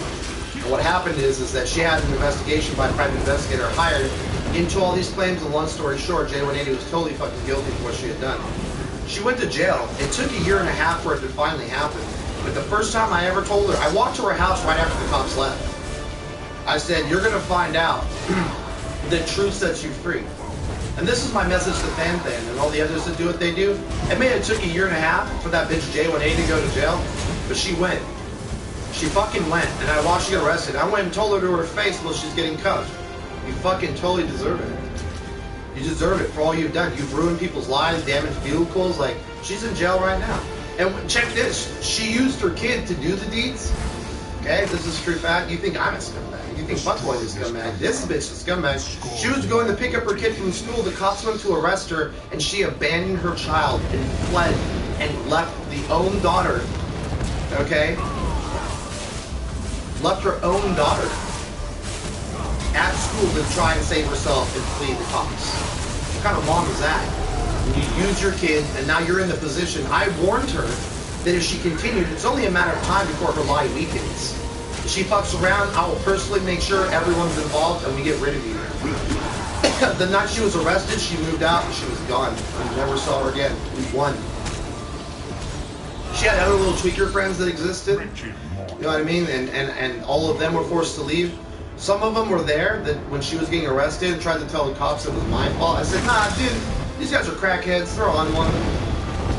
And what happened is that she had an investigation by a private investigator hired into all these claims. And long story short, J180 was totally fucking guilty for what she had done. She went to jail. It took a 1.5 years for it to finally happen. But the first time I ever told her, I walked to her house right after the cops left. I said, you're going to find out that truth sets you free. And this is my message to Fan and all the others that do what they do. It may have took a 1.5 years for that bitch J1A to go to jail, but she went. She fucking went, and I watched her get arrested. I went and told her to her face, well, she's getting cuffed. You fucking totally deserve it. You deserve it for all you've done. You've ruined people's lives, damaged vehicles. Like, she's in jail right now. And check this. She used her kid to do the deeds. Okay, this is true fact. You think I'm a scumbag. You think Faqboi is a scumbag. This bitch is a scumbag. She was going to pick up her kid from school. The cops went to arrest her, and she abandoned her child and fled and left the own daughter. Okay? Left her own daughter at school to try and save herself and flee the cops. What kind of mom is that? When you use your kid and now you're in the position. I warned her that if she continued, it's only a matter of time before her lie weakens. If she fucks around, I will personally make sure everyone's involved and we get rid of you. The night she was arrested, she moved out and she was gone. We never saw her again. We won. She had other little tweaker friends that existed. You know what I mean? And all of them were forced to leave. Some of them were there that when she was getting arrested and tried to tell the cops it was my fault. I said, nah, dude, these guys are crackheads. They're on one.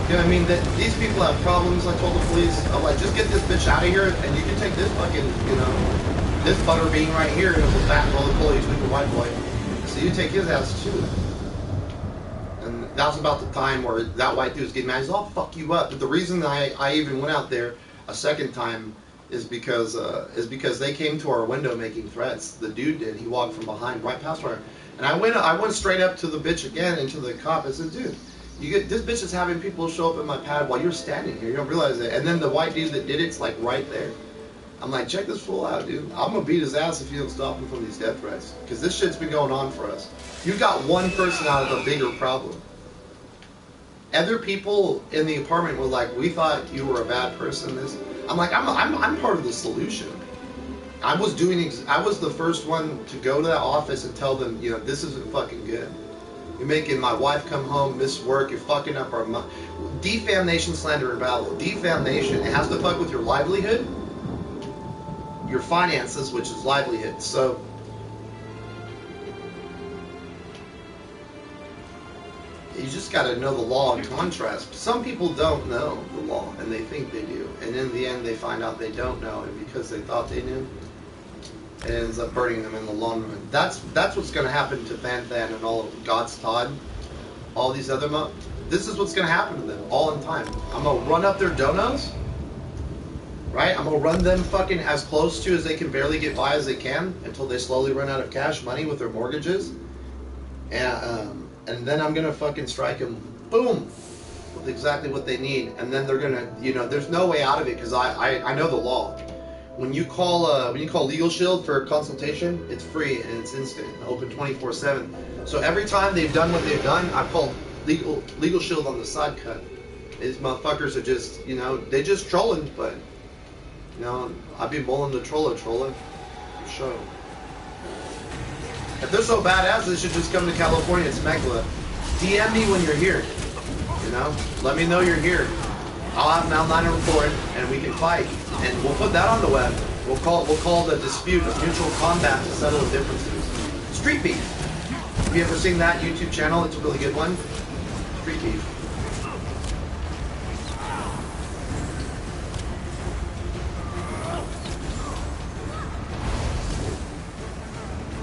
You know what I mean? That these people have problems. I told the police, I'm like, just get this bitch out of here and you can take this fucking, you know, this butter bean right here and it was that roll the police with the white boy. So you take his ass too. And that was about the time where that white dude was getting mad. He's all, I'll fuck you up. But the reason I even went out there a second time is because they came to our window making threats. The dude did. He walked from behind right past her. And I went straight up to the bitch again and to the cop. I said, dude, this bitch is having people show up in my pad while you're standing here. You don't realize it. And then the white dude that did it's like right there. I'm like, check this fool out, dude. I'm gonna beat his ass if you don't stop him from these death threats. Because this shit's been going on for us. You got one person out of a bigger problem. Other people in the apartment were like, we thought you were a bad person. I'm like, I'm part of the solution. I was the first one to go to that office and tell them, you know, this isn't fucking good. You're making my wife come home, miss work, you're fucking up our money. Defamation, slander, and battle. Defamation, it has to fuck with your livelihood, your finances, which is livelihood. So, you just got to know the law in contrast. Some people don't know the law, and they think they do. And in the end, they find out they don't know, and because they thought they knew, it ends up burning them in the long run. That's what's going to happen to Van and all of God's Todd, all these other this is what's going to happen to them, all in time. I'm going to run up their donos, right? I'm going to run them fucking as close to as they can barely get by as they can until they slowly run out of cash money with their mortgages. And then I'm going to fucking strike them, boom, with exactly what they need. And then they're going to, you know, there's no way out of it because I know the law. When you call Legal Shield for a consultation, it's free and it's instant, open 24/7. So every time they've done what they've done, I've called Legal Shield on the side cut. These motherfuckers are just, you know, they just trolling, but, you know, I'd be mulling the trolling, for sure. If they're so badass, they should just come to California and Temecula. DM me when you're here, you know? Let me know you're here. I'll have Mount Liner record, and we can fight. And we'll put that on the web. We'll call the dispute of mutual combat to settle the differences. Street Beef. Have you ever seen that YouTube channel? It's a really good one. Street Beef.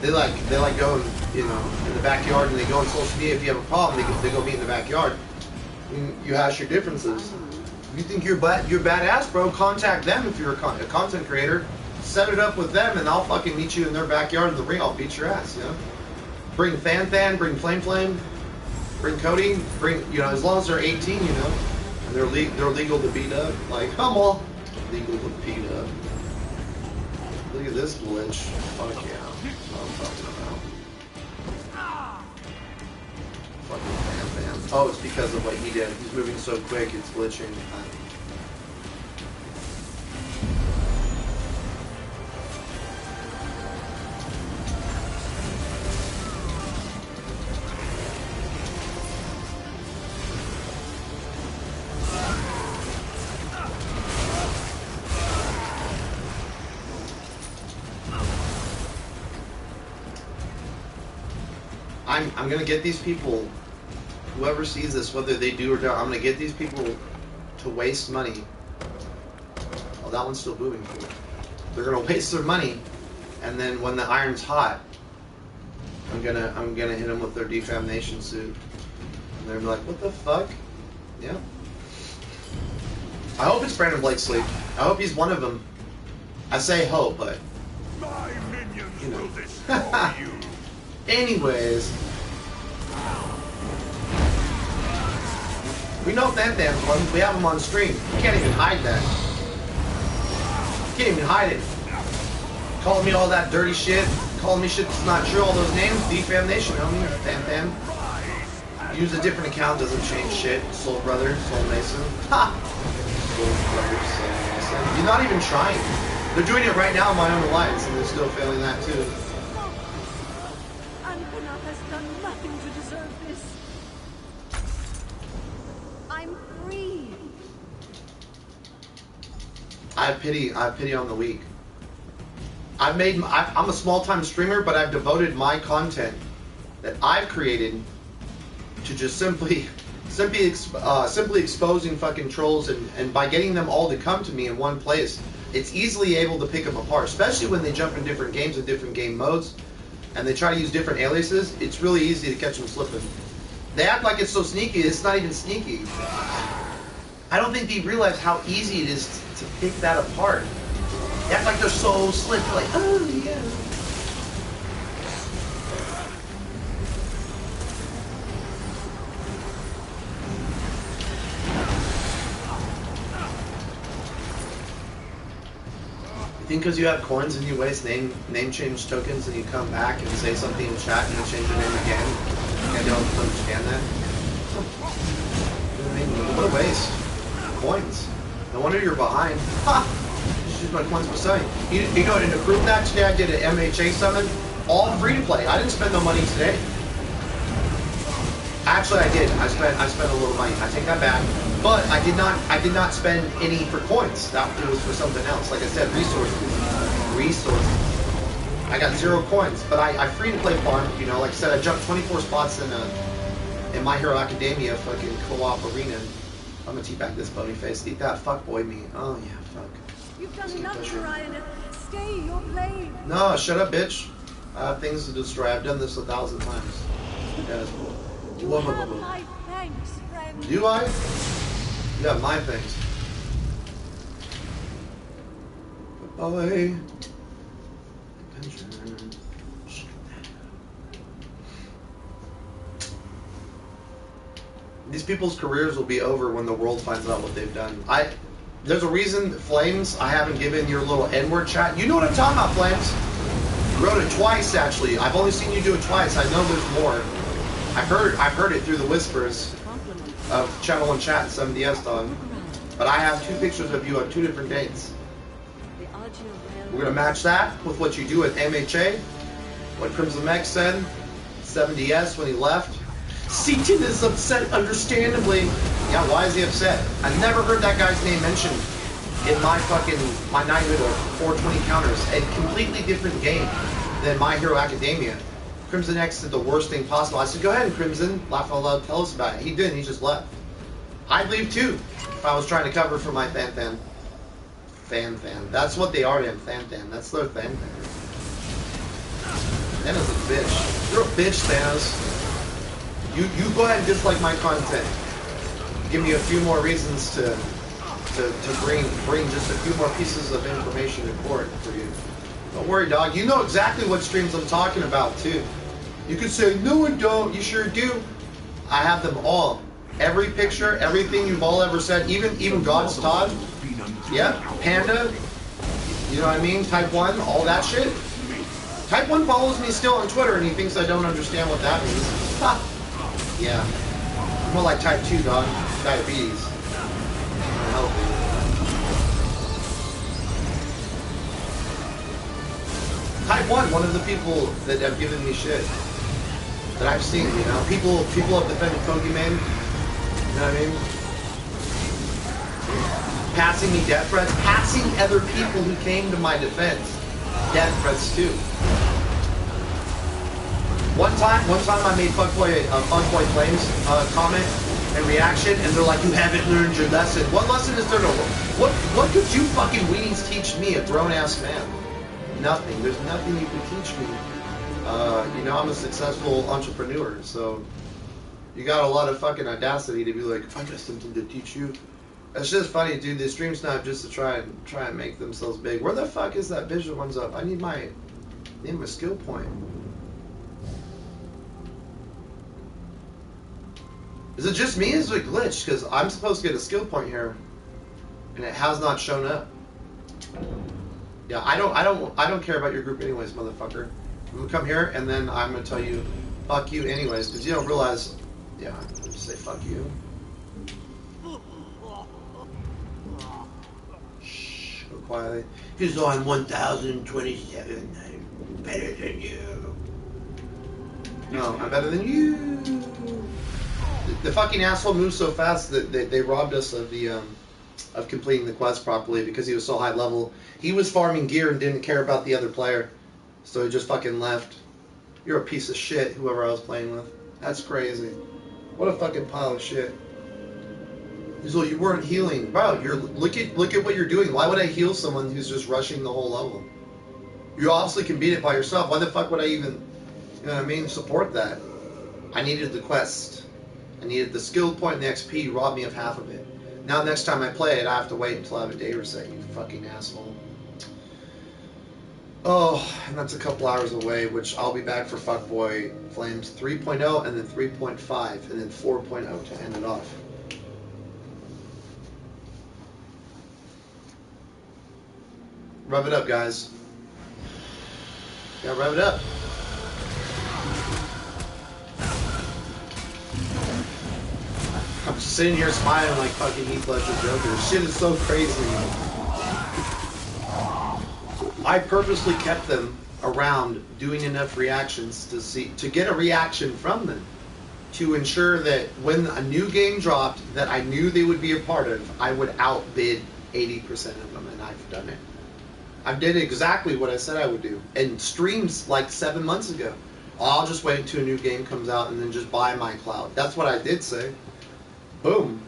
They like going, you know, in the backyard, and they go on social media. If you have a problem, they go meet in the backyard. You hash your differences. You think you're badass, bro? Contact them if you're a content creator. Set it up with them, and I'll fucking meet you in their backyard in the ring. I'll beat your ass, you know. Bring Fan, bring Flame, bring Cody, bring, you know, as long as they're 18, you know, and they're legal to beat up. Like, come on, legal to beat up. Look at this glitch. Fuck yeah. That's what I'm talking about. Fucking Fan. Oh, it's because of what he did. He's moving so quick, it's glitching. I'm gonna get these people, whoever sees this, whether they do or don't, I'm gonna get these people to waste money. Oh, that one's still moving. They're gonna waste their money, and then when the iron's hot, I'm gonna hit them with their defamation suit, and they're like, "What the fuck?" Yeah. I hope it's Brandon Blakesley. I hope he's one of them. I say hope, but My minions you know. will destroy you. Anyways, we know Than one. We have him on stream. You can't even hide that. You can't even hide it. Calling me all that dirty shit. Calling me shit that's not true. All those names. Defamation. I don't mean Than. Use a different account doesn't change shit. Soul Brother, Soul Mason. Ha! Soul Brother, Soul Mason. You're not even trying. They're doing it right now in my own alliance, and they're still failing that too. Ankana has done nothing to deserve this. I'm free. I have pity on the weak. I'm a small-time streamer, but I've devoted my content that I've created to just simply exposing fucking trolls, and by getting them all to come to me in one place, it's easily able to pick them apart, especially when they jump in different games and different game modes, and they try to use different aliases. It's really easy to catch them slipping. They act like it's so sneaky. It's not even sneaky. I don't think they realize how easy it is to pick that apart. They act like they're so slick, like, oh yeah. You think because you have coins and you waste name change tokens and you come back and say something in chat and you change your name again, I don't understand that. You know what I mean? What a waste. Coins. No wonder you're behind. Ha! Just use my coins for selling. You know, in a group that today I did an MHA summon, all free to play. I didn't spend no money today. Actually, I did. I spent a little money. I take that back. But I did not spend any for coins. That was for something else. Like I said, resources. I got 0 coins, but I free to play farm. You know, like I said, I jumped 24 spots in My Hero Academia fucking co-op arena. I'm gonna teabag this bony face. Eat that fuckboy meat. Oh yeah, fuck. You've done enough, Ryan. Stay your blade. No, shut up, bitch. I have things to destroy. I've done this 1,000 times. Yeah, You have my thanks, friend. do I? You have my things. Bye. These people's careers will be over when the world finds out what they've done. There's a reason, Flames, I haven't given your little N-word chat. You know what I'm talking about, Flames. You wrote it twice, actually. I've only seen you do it twice. I know there's more. I've heard it through the whispers of Channel 1 Chat and 7DS Dog. But I have 2 pictures of you on 2 different dates. We're gonna match that with what you do at MHA, what Crimson Mech said, 7DS when he left. Seaton is upset, understandably. Yeah, why is he upset? I never heard that guy's name mentioned in my knighthood or 420 counters. A completely different game than My Hero Academia. Crimson X did the worst thing possible. I said, go ahead, Crimson, laugh out loud, tell us about it. He didn't, he just left. I'd leave too, if I was trying to cover for my fan. That's what they are, them, fan. That's their fan. Thanos is a bitch. You're a bitch, Thanos. You go ahead and dislike my content. Give me a few more reasons to bring just a few more pieces of information to court for you. Don't worry, dog. You know exactly what streams I'm talking about, too. You could say, no, I don't. You sure do. I have them all. Every picture, everything you've all ever said, even God's Todd. Yeah, Panda. You know what I mean? Type 1, all that shit. Type 1 follows me still on Twitter, and he thinks I don't understand what that means. Ha! Yeah. More like type 2, dog. Diabetes. Healthy. Type 1, one of the people that have given me shit. That I've seen, you know. People have defended Pokemon. You know what I mean? Passing me death threats. Passing other people who came to my defense. Death threats too. One time I made Fuckboy Flames comment and reaction, and they're like, you haven't learned your lesson. What lesson is there to learn? What could you fucking weenies teach me, a grown-ass man? Nothing. There's nothing you can teach me. You know, I'm a successful entrepreneur, so you got a lot of fucking audacity to be like, I got something to teach you. It's just funny, dude. They stream snipe just to try and make themselves big. Where the fuck is that bitch that runs up? I need my skill point. Is it just me? Is it a glitch? Because I'm supposed to get a skill point here, and it has not shown up. Yeah, I don't care about your group anyways, motherfucker. I'm gonna come here and then I'm gonna tell you, fuck you anyways, because you don't realize. Yeah, I'm gonna just say fuck you. Shh, go quietly. Because I'm 1027. I'm better than you. No, I'm better than you. The fucking asshole moved so fast that they robbed us of the of completing the quest properly because he was so high level. He was farming gear and didn't care about the other player, so he just fucking left. You're a piece of shit, whoever I was playing with. That's crazy. What a fucking pile of shit. He's like, you weren't healing, bro. Look at what you're doing. Why would I heal someone who's just rushing the whole level? You obviously can beat it by yourself. Why the fuck would I even, you know what I mean, support that? I needed the quest. I needed the skill point and the XP. You robbed me of half of it. Now next time I play it, I have to wait until I have a day reset, you fucking asshole. Oh, and that's a couple hours away, which I'll be back for Fuckboy Flames 3.0 and then 3.5 and then 4.0 to end it off. Rev it up, guys. Yeah, rev it up. I'm just sitting here smiling like fucking Heath Ledger Joker. This shit is so crazy. I purposely kept them around doing enough reactions to get a reaction from them, to ensure that when a new game dropped that I knew they would be a part of, I would outbid 80% of them, and I've done it. I did exactly what I said I would do. And streams like 7 months ago, I'll just wait until a new game comes out and then just buy my cloud. That's what I did say. Boom.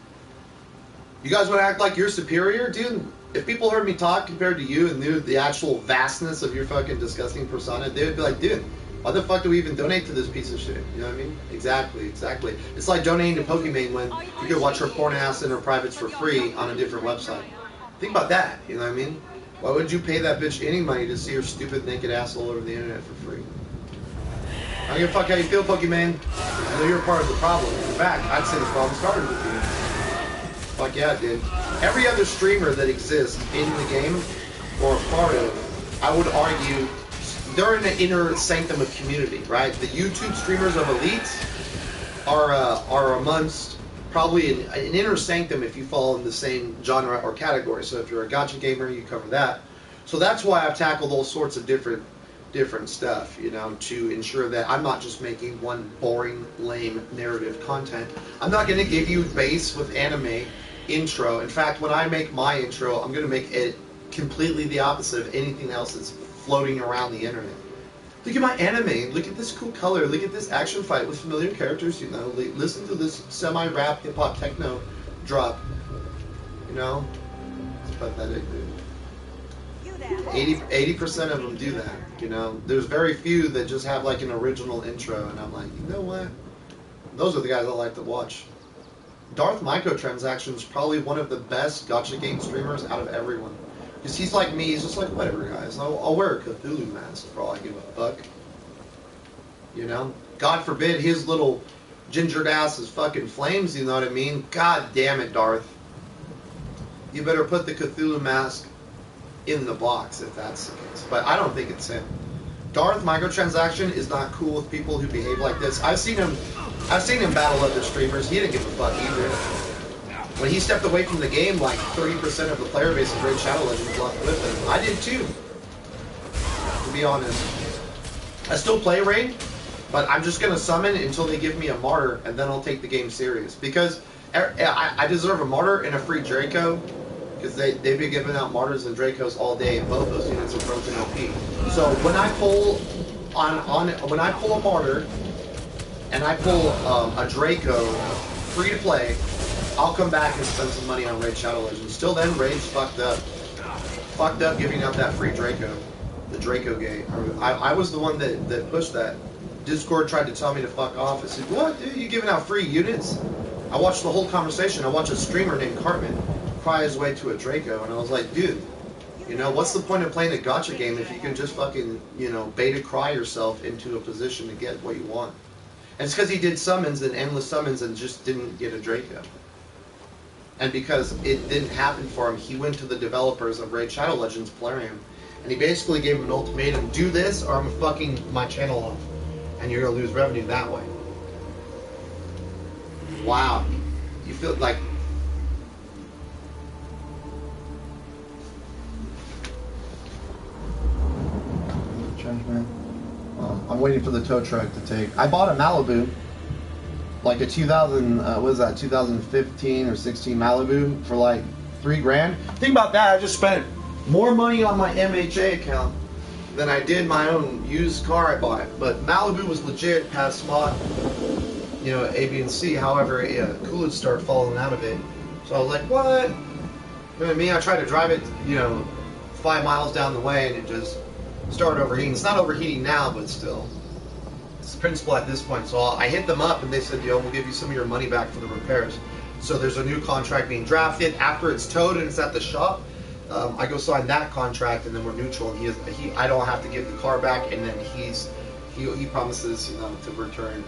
You guys want to act like you're superior? Dude, if people heard me talk compared to you and knew the actual vastness of your fucking disgusting persona, they would be like, dude, why the fuck do we even donate to this piece of shit? You know what I mean? Exactly, exactly. It's like donating to Pokimane when you could watch her porn ass in her privates for free on a different website. Think about that, you know what I mean? Why would you pay that bitch any money to see her stupid naked ass all over the internet for free? I don't give a fuck how you feel, Pokimane. I know you're a part of the problem. In fact, I'd say the problem started with you. Fuck yeah, it did. Every other streamer that exists in the game, or a part of, I would argue, they're in the inner sanctum of community, right? The YouTube streamers of Elite are amongst probably an inner sanctum if you fall in the same genre or category. So if you're a gacha gamer, you cover that. So that's why I've tackled all sorts of different stuff, you know, to ensure that I'm not just making one boring, lame narrative content. I'm not going to give you base with anime intro. In fact, when I make my intro, I'm going to make it completely the opposite of anything else that's floating around the internet. Look at my anime. Look at this cool color. Look at this action fight with familiar characters, you know. Listen to this semi-rap, hip-hop, techno drop. You know? It's pathetic, dude. 80% of them do that, you know. There's very few that just have like an original intro, and I'm like, you know what? Those are the guys I like to watch. Darth Microtransaction is probably one of the best gacha game streamers out of everyone. Because he's like me, he's just like, whatever guys, I'll wear a Cthulhu mask for all I give a fuck. You know? God forbid his little gingered ass is fucking flames, you know what I mean? God damn it, Darth. You better put the Cthulhu mask in the box if that's the case. But I don't think it's him. Darth Microtransaction is not cool with people who behave like this. I've seen him battle other streamers. He didn't give a fuck either. When he stepped away from the game, like 30% of the player base of Raid Shadow Legends left with him. I did too, to be honest. I still play Raid, but I'm just gonna summon until they give me a martyr, and then I'll take the game serious. Because I deserve a martyr and a free Draco. Because they've been giving out martyrs and Dracos all day, and both those units are broken OP. So when I pull when I pull a martyr and I pull a Draco free to play, I'll come back and spend some money on Raid Shadow Legends. Till then, Raid's fucked up. Fucked up giving out that free Draco. The Draco gate. I was the one that pushed that. Discord tried to tell me to fuck off. I said, what, dude? You giving out free units? I watched the whole conversation. I watched a streamer named Cartman cry his way to a Draco, and I was like, dude, you know, what's the point of playing a gacha game if you can just fucking, you know, beta cry yourself into a position to get what you want? And it's because he did summons and endless summons and just didn't get a Draco. And because it didn't happen for him, he went to the developers of Raid Shadow Legends Plarium, and he basically gave him an ultimatum: do this or I'm fucking my channel off, and you're gonna lose revenue that way. Wow. You feel like... Change, man. I'm waiting for the tow truck to take... I bought a Malibu. Like a 2015 or 16 Malibu for like $3,000. Think about that. I just spent more money on my MHA account than I did my own used car I bought. But Malibu was legit, past SMOT, you know, A, B, and C. However, Coolidge started falling out of it. So I was like, what? You know what I mean? I tried to drive it, you know, 5 miles down the way, and it just started overheating. It's not overheating now, but still. It's the principle at this point. So I hit them up, and they said, yo, we'll give you some of your money back for the repairs. So there's a new contract being drafted. After it's towed and it's at the shop, I go sign that contract, and then we're neutral. And I don't have to give the car back, and then he promises, you know, to return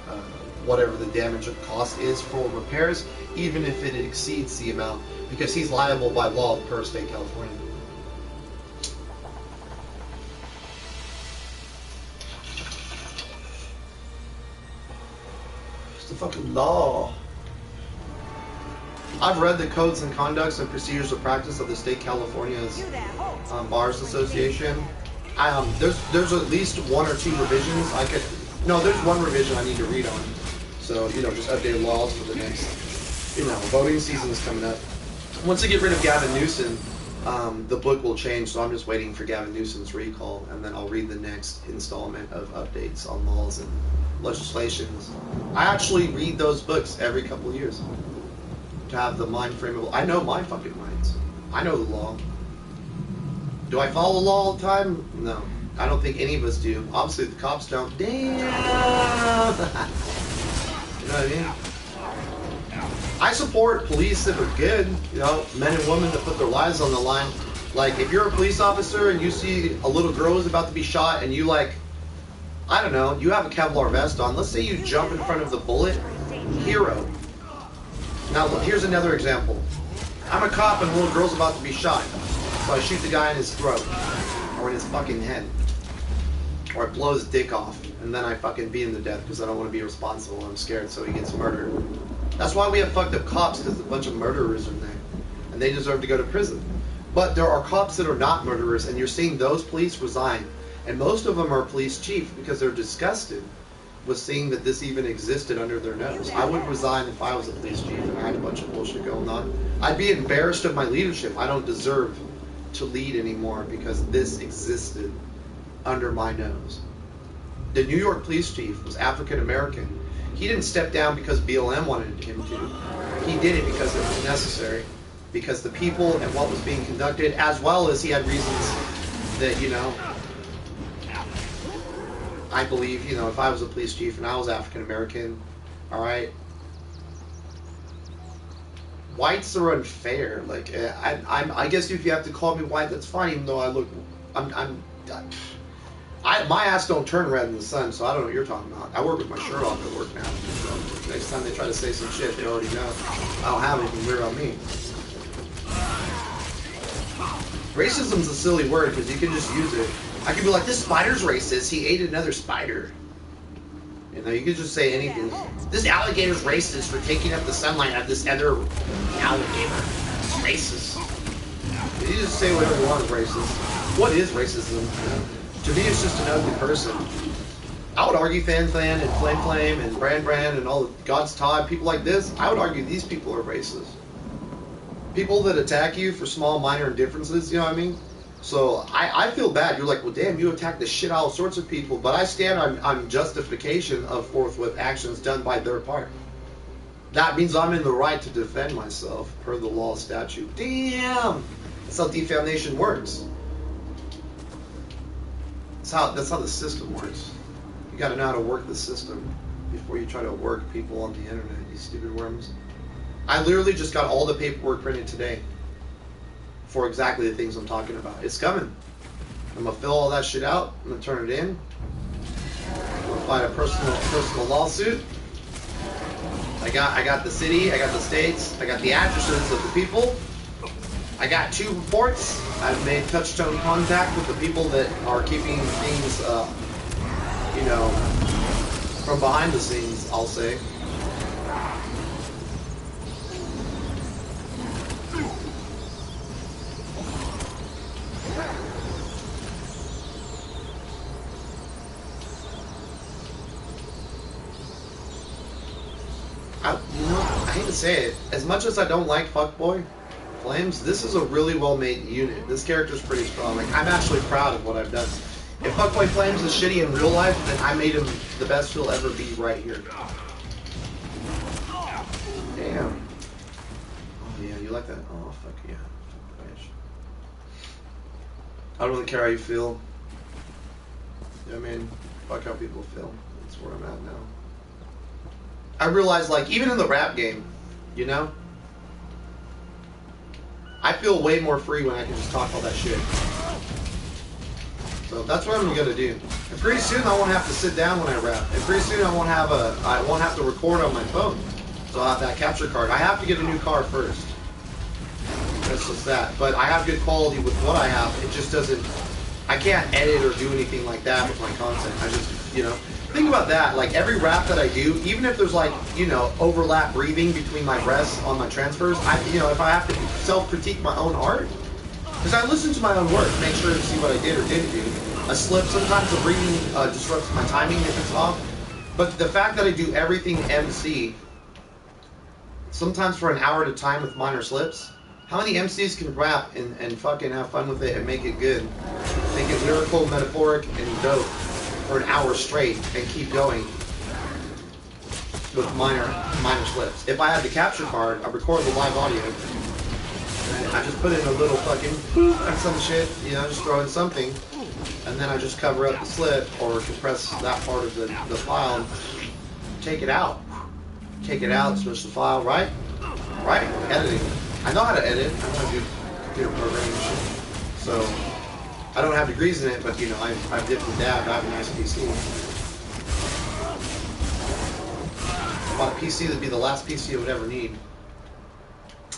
whatever the damage or cost is for repairs, even if it exceeds the amount, because he's liable by law per state California. It's the fucking law. I've read the codes and conducts and procedures of practice of the state California's Bars Association. There's at least 1 or 2 revisions. There's 1 revision I need to read on. So, you know, just updated laws for the next, you know, voting season is coming up. Once they get rid of Gavin Newsom, the book will change, so I'm just waiting for Gavin Newsom's recall, and then I'll read the next installment of updates on laws and legislations. I actually read those books every couple of years to have the mind frame of... I know my fucking minds. I know the law. Do I follow the law all the time? No. I don't think any of us do. Obviously, the cops don't. Damn! You know what I mean? I support police that are good, you know, men and women that put their lives on the line. Like, if you're a police officer and you see a little girl who's about to be shot and you, like, I don't know, you have a Kevlar vest on. Let's say you jump in front of the bullet. Hero. Now, here's another example. I'm a cop and a little girl's about to be shot. So I shoot the guy in his throat. Or in his fucking head. Or I blow his dick off. And then I fucking beat him to death because I don't want to be responsible. I'm scared, so he gets murdered. That's why we have fucked up cops, because a bunch of murderers are there. And they deserve to go to prison. But there are cops that are not murderers, and you're seeing those police resign. And most of them are police chief because they're disgusted with seeing that this even existed under their nose. I would resign if I was a police chief and I had a bunch of bullshit going on. I'd be embarrassed of my leadership. I don't deserve to lead anymore because this existed under my nose. The New York police chief was African American. He didn't step down because BLM wanted him to. He did it because it was necessary. Because the people and what was being conducted, as well as he had reasons that, you know, I believe, you know, if I was a police chief and I was African American, all right, whites are unfair. Like, I guess if you have to call me white, that's fine. Even though I look, my ass don't turn red in the sun, so I don't know what you're talking about. I work with my shirt off at work now. So next time they try to say some shit, they already know. I don't have anything weird on me. Racism's a silly word because you can just use it. I could be like, this spider's racist. He ate another spider. You know, you could just say anything. This alligator's racist for taking up the sunlight of this other alligator. It's racist. You just say whatever you want is racist. What is racism? You know? To me, it's just an ugly person. I would argue Fan and Flame and Brand and all of God's Todd, people like this, I would argue these people are racist. People that attack you for small, minor indifferences, you know what I mean? So I feel bad. You're like, well, damn, you attack the shit out of sorts of people, but I stand on justification of forthwith actions done by their part. That means I'm in the right to defend myself per the law statute. Damn! That's how defamation works. That's how the system works. You gotta know how to work the system before you try to work people on the internet, you stupid worms. I literally just got all the paperwork printed today for exactly the things I'm talking about. It's coming. I'm gonna fill all that shit out. I'm gonna turn it in. I'm gonna file a personal lawsuit. I got the city, I got the states, I got the addresses of the people. I got 2 reports. I've made touchstone contact with the people that are keeping things, you know, from behind the scenes, I'll say. I hate to say it, as much as I don't like Faqboi Flames, this is a really well-made unit. This character's pretty strong. Like, I'm actually proud of what I've done. If Faqboi Flames is shitty in real life, then I made him the best he'll ever be right here. Damn. Oh yeah, you like that? Oh fuck yeah. I don't really care how you feel. You know what I mean? Fuck how people feel. That's where I'm at now. I realize, like, even in the rap game, you know, I feel way more free when I can just talk all that shit. So that's what I'm gonna do. And pretty soon I won't have to sit down when I rap. And pretty soon I won't have to record on my phone. So I'll have that capture card. I have to get a new car first. That's just that. But I have good quality with what I have. It just doesn't. I can't edit or do anything like that with my content. I just, you know. Think about that, like every rap that I do, even if there's like, you know, overlap breathing between my breaths on my transfers, if I have to self-critique my own art, because I listen to my own work, make sure to see what I did or didn't do. A slip, sometimes the breathing disrupts my timing if it's off, but the fact that I do everything MC, sometimes for an hour at a time with minor slips, how many MCs can rap and fucking have fun with it and make it good? Make it lyrical, metaphoric, and dope for an hour straight and keep going with minor slips. If I had the capture card, I record the live audio and I just put in a little fucking boop and some shit, you know, just throw in something, and then I just cover up the slip or compress that part of the file and take it out, switch the file, right, editing. I know how to edit. I know how to do computer programming and shit. So I don't have degrees in it, but you know, I've dipped and dabbed. I have a nice PC. I bought a PC that'd be the last PC I would ever need,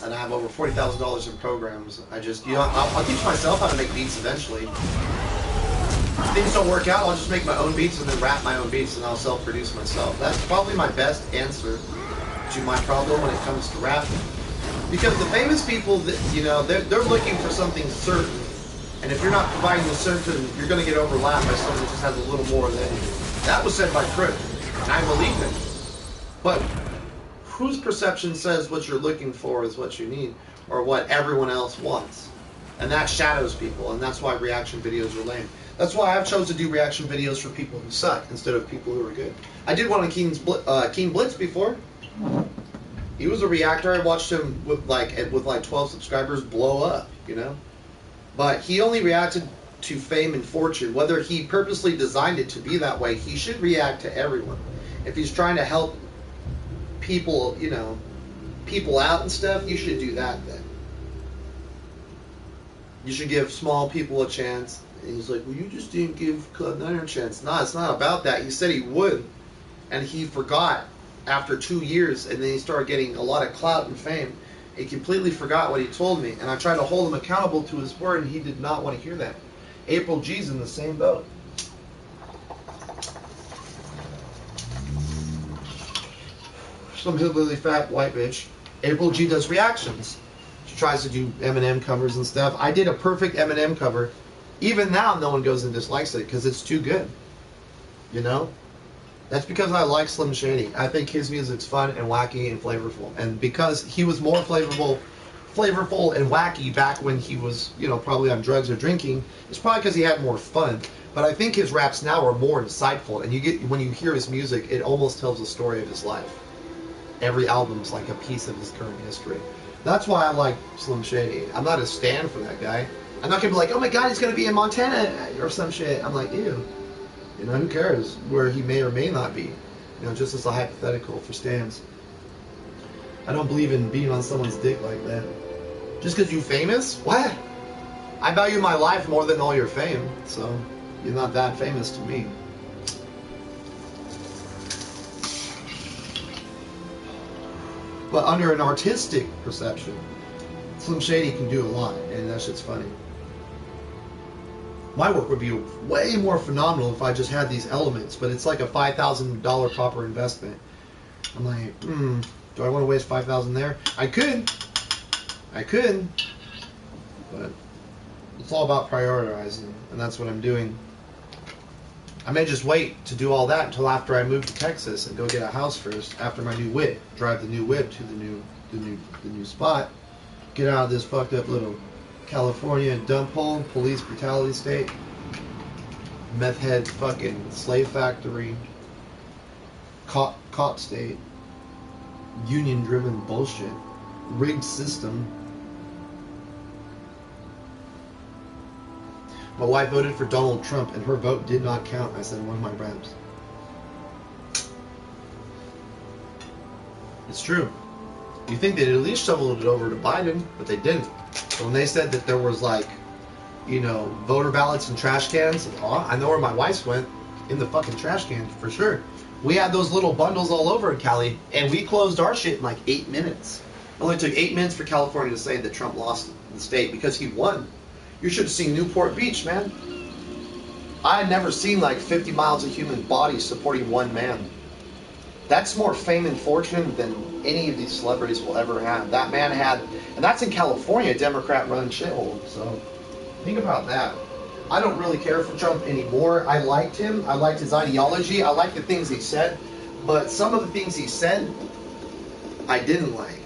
and I have over $40,000 in programs. I just, you know, I'll teach myself how to make beats eventually. If things don't work out, I'll just make my own beats and then rap my own beats, and I'll self-produce myself. That's probably my best answer to my problem when it comes to rapping, because the famous people that, you know, they're looking for something certain. And if you're not providing the certain, you're going to get overlapped by someone that just has a little more than you. That was said by Crook, and I believe it. But whose perception says what you're looking for is what you need, or what everyone else wants? And that shadows people, and that's why reaction videos are lame. That's why I've chosen to do reaction videos for people who suck instead of people who are good. I did one on Keen Blitz before. He was a reactor. I watched him with like 12 subscribers blow up, you know. But he only reacted to fame and fortune. Whether he purposely designed it to be that way, he should react to everyone. If he's trying to help people, you know, people out and stuff, you should do that then. You should give small people a chance. And he's like, well, you just didn't give Club Niner a chance. No, it's not about that. He said he would, and he forgot after 2 years, and then he started getting a lot of clout and fame. He completely forgot what he told me, and I tried to hold him accountable to his word, and he did not want to hear that. April G's in the same boat. Some hillbilly fat white bitch. April G does reactions. She tries to do Eminem covers and stuff. I did a perfect Eminem cover. Even now, no one goes and dislikes it because it's too good. You know? That's because I like Slim Shady. I think his music's fun and wacky and flavorful. And because he was more flavorful and wacky back when he was, you know, probably on drugs or drinking, it's probably because he had more fun. But I think his raps now are more insightful. And you get, when you hear his music, it almost tells the story of his life. Every album's like a piece of his current history. That's why I like Slim Shady. I'm not a stan for that guy. I'm not gonna be like, oh my god, he's gonna be in Montana or some shit. I'm like, ew. You know, who cares where he may or may not be? You know, just as a hypothetical for stans. I don't believe in being on someone's dick like that. Just because you're famous? What? I value my life more than all your fame, so you're not that famous to me. But under an artistic perception, Slim Shady can do a lot, and that shit's funny. My work would be way more phenomenal if I just had these elements, but it's like a $5,000 proper investment. I'm like, do I want to waste $5,000 there? I could, but it's all about prioritizing, and that's what I'm doing. I may just wait to do all that until after I move to Texas and go get a house first. After my new whip, drive the new whip to the new spot, get out of this fucked up little California dump hole, police brutality state, meth head fucking slave factory, cop state, union driven bullshit, rigged system. My wife voted for Donald Trump and her vote did not count. I said in one of my raps. It's true. You think they'd at least shoveled it over to Biden, but they didn't. So when they said that there was like, you know, voter ballots and trash cans, I know where my wife's went, in the fucking trash can for sure. We had those little bundles all over in Cali, and we closed our shit in like 8 minutes. It only took 8 minutes for California to say that Trump lost the state because he won. You should have seen Newport Beach, man. I had never seen like 50 miles of human bodies supporting one man. That's more fame and fortune than any of these celebrities will ever have. That man had, and that's in California, a Democrat-run shithole. So think about that. I don't really care for Trump anymore. I liked him. I liked his ideology. I liked the things he said. But some of the things he said, I didn't like.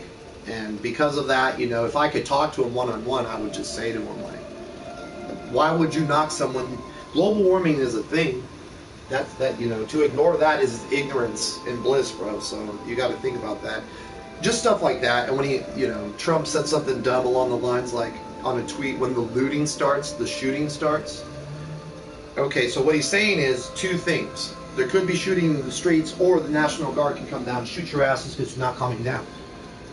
And because of that, you know, if I could talk to him one-on-one, I would just say to him, like, why would you knock someone? Global warming is a thing. That you know, to ignore that is ignorance and bliss, bro. So you got to think about that. Just stuff like that. And when he, you know, Trump said something dumb along the lines like on a tweet, when the looting starts, the shooting starts. Okay, so what he's saying is two things. There could be shooting in the streets, or the National Guard can come down and shoot your asses because you're not calming down.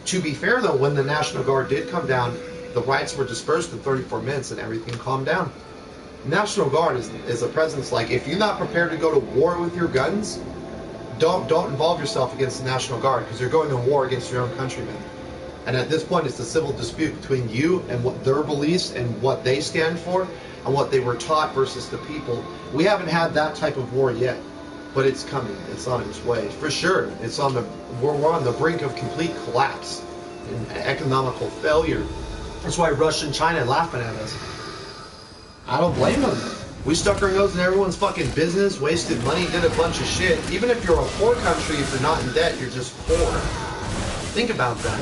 To be fair, though, when the National Guard did come down, the riots were dispersed in 34 minutes and everything calmed down. National Guard is a presence like, if you're not prepared to go to war with your guns, don't involve yourself against the National Guard, because you're going to war against your own countrymen. And at this point, it's a civil dispute between you and what their beliefs and what they stand for and what they were taught versus the people. We haven't had that type of war yet, but it's coming. It's on its way for sure. It's on the we're on the brink of complete collapse and economical failure. That's why Russia and China are laughing at us. I don't blame them. We stuck our nose in everyone's fucking business, wasted money, did a bunch of shit. Even if you're a poor country, if you're not in debt, you're just poor. Think about that.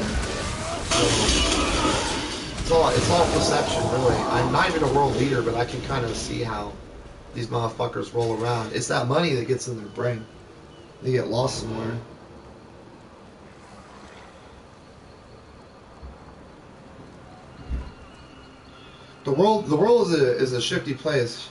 So, it's all perception, really. I'm not even a world leader, but I can kind of see how these motherfuckers roll around. It's that money that gets in their brain. They get lost somewhere. The world is a shifty place.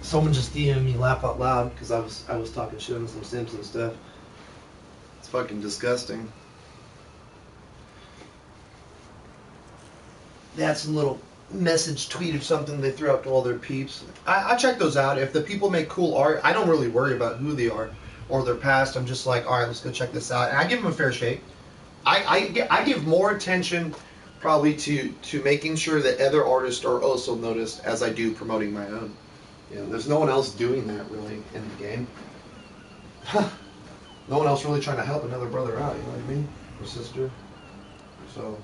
Someone just DM'd me laugh out loud because I was talking shit on some Simpson stuff. It's fucking disgusting. They had some little message tweet or something they threw out to all their peeps. I check those out. If the people make cool art, I don't really worry about who they are or their past. I'm just like, all right, let's go check this out. And I give them a fair shake. I give more attention probably to making sure that other artists are also noticed as I do promoting my own. You know, there's no one else doing that really in the game. No one else really trying to help another brother out, you know what I mean? Or sister. So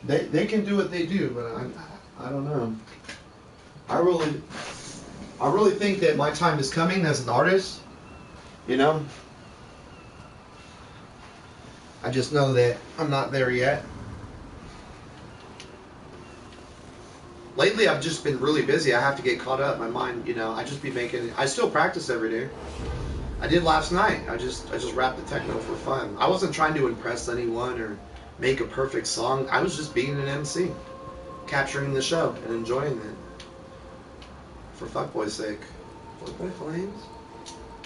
they can do what they do, but I don't know. I really I really think that my time is coming as an artist. You know? I just know that I'm not there yet. Lately, I've just been really busy. I have to get caught up. My mind, you know, I just be making. I still practice every day. I did last night. I just rapped the techno for fun. I wasn't trying to impress anyone or make a perfect song. I was just being an MC, capturing the show and enjoying it. For Fuqboi's sake. Fuqboi flames.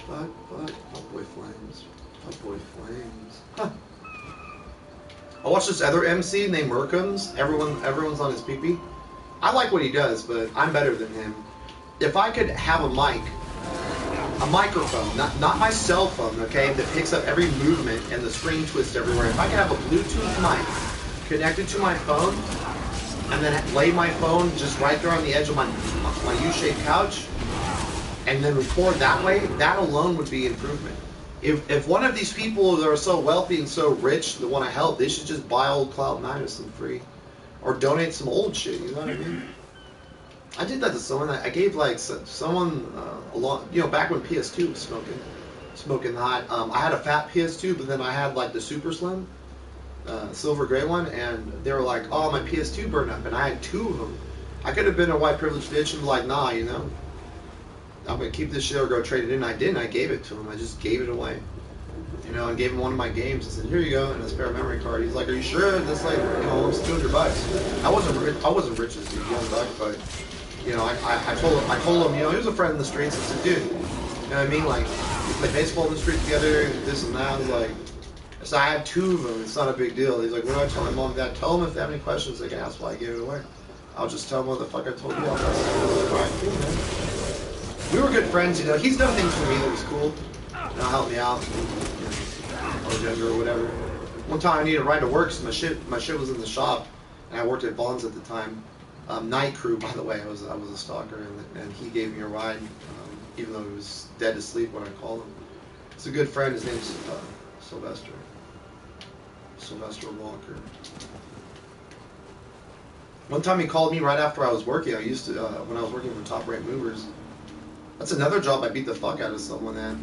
Fuqboi flames. Fuqboi flames. Huh. I watched this other MC named Merkums. Everyone's on his pee-pee. I like what he does, but I'm better than him. If I could have a microphone, not my cell phone, okay, that picks up every movement and the screen twist everywhere. If I could have a Bluetooth mic connected to my phone, and then lay my phone just right there on the edge of my U-shaped couch, and then record that way, that alone would be improvement. If one of these people that are so wealthy and so rich that want to help, they should just buy old Cloud 9 with some free. Or donate some old shit, you know what I mean? I did that to someone. I gave like someone a lot, you know, back when PS2 was smoking hot. I had a fat PS2, but then I had like the super slim, silver gray one, and they were like, "Oh, my PS2 burned up," and I had two of them. I could have been a white privileged bitch and be like, "Nah, you know, I'm gonna keep this shit or go trade it in." I didn't. I gave it to him. I just gave it away. You know, and gave him one of my games. I said, "Here you go," and a spare memory card. He's like, "Are you sure?" That's like, you know, almost $200. I wasn't rich as a young buck, but you know, I told him, you know, he was a friend in the streets. I said, "Dude, you know what I mean? Like, we play baseball in the street together, and this and that." I was like, so I have two of them. It's not a big deal. He's like, "What do I tell my mom and dad?" Tell them if they have any questions, they can ask why I gave it away. I'll just tell them what the fuck I told you. All right, cool, man. We were good friends, you know. He's done things for me that was cool. You know, helped me out. Or younger or whatever. One time I needed a ride to work, so my shit was in the shop, and I worked at Vaughn's at the time. Night crew, by the way. I was a stalker, and he gave me a ride, even though he was dead to sleep when I called him. It's a good friend. His name's Sylvester Walker. One time he called me right after I was working. I used to when I was working for Top Rate Movers. That's another job I beat the fuck out of someone at.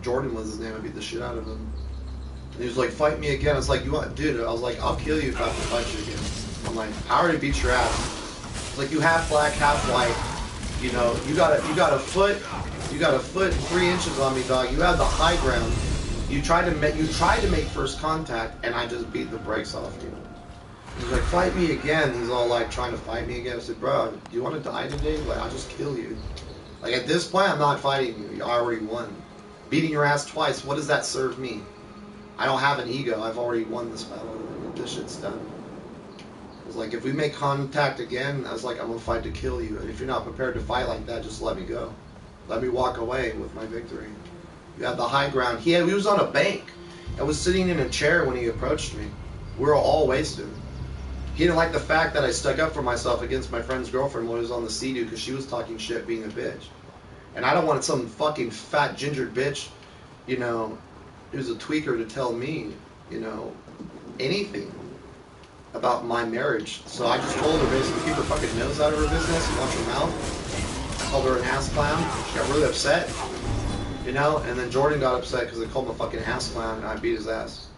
Jordan was his name. I beat the shit out of him. And he was like, "Fight me again." I was like, "You want, dude?" I was like, "I'll kill you if I have to fight you again." I'm like, "I already beat your ass." It's like, "You half black, half white. You know, you got a foot and 3 inches on me, dog. You had the high ground. You tried to make first contact, and I just beat the brakes off you." He's like, "Fight me again." He's all like trying to fight me again. I said, "Bro, do you want to die today? Like, I'll just kill you. Like, at this point, I'm not fighting you. I already won. Beating your ass twice, what does that serve me? I don't have an ego. I've already won this battle. This shit's done." I was like, if we make contact again, I was like, I'm going to fight to kill you. And if you're not prepared to fight like that, just let me go. Let me walk away with my victory. You have the high ground. He was on a bank. I was sitting in a chair when he approached me. We were all wasted. He didn't like the fact that I stuck up for myself against my friend's girlfriend when he was on the Sea-Doo because she was talking shit being a bitch. And I don't want some fucking fat gingered bitch, you know, who's a tweaker to tell me, you know, anything about my marriage. So I just told her basically keep her fucking nose out of her business and watch her mouth. I called her an ass clown. She got really upset, you know, and then Jordan got upset because I called him a fucking ass clown and I beat his ass.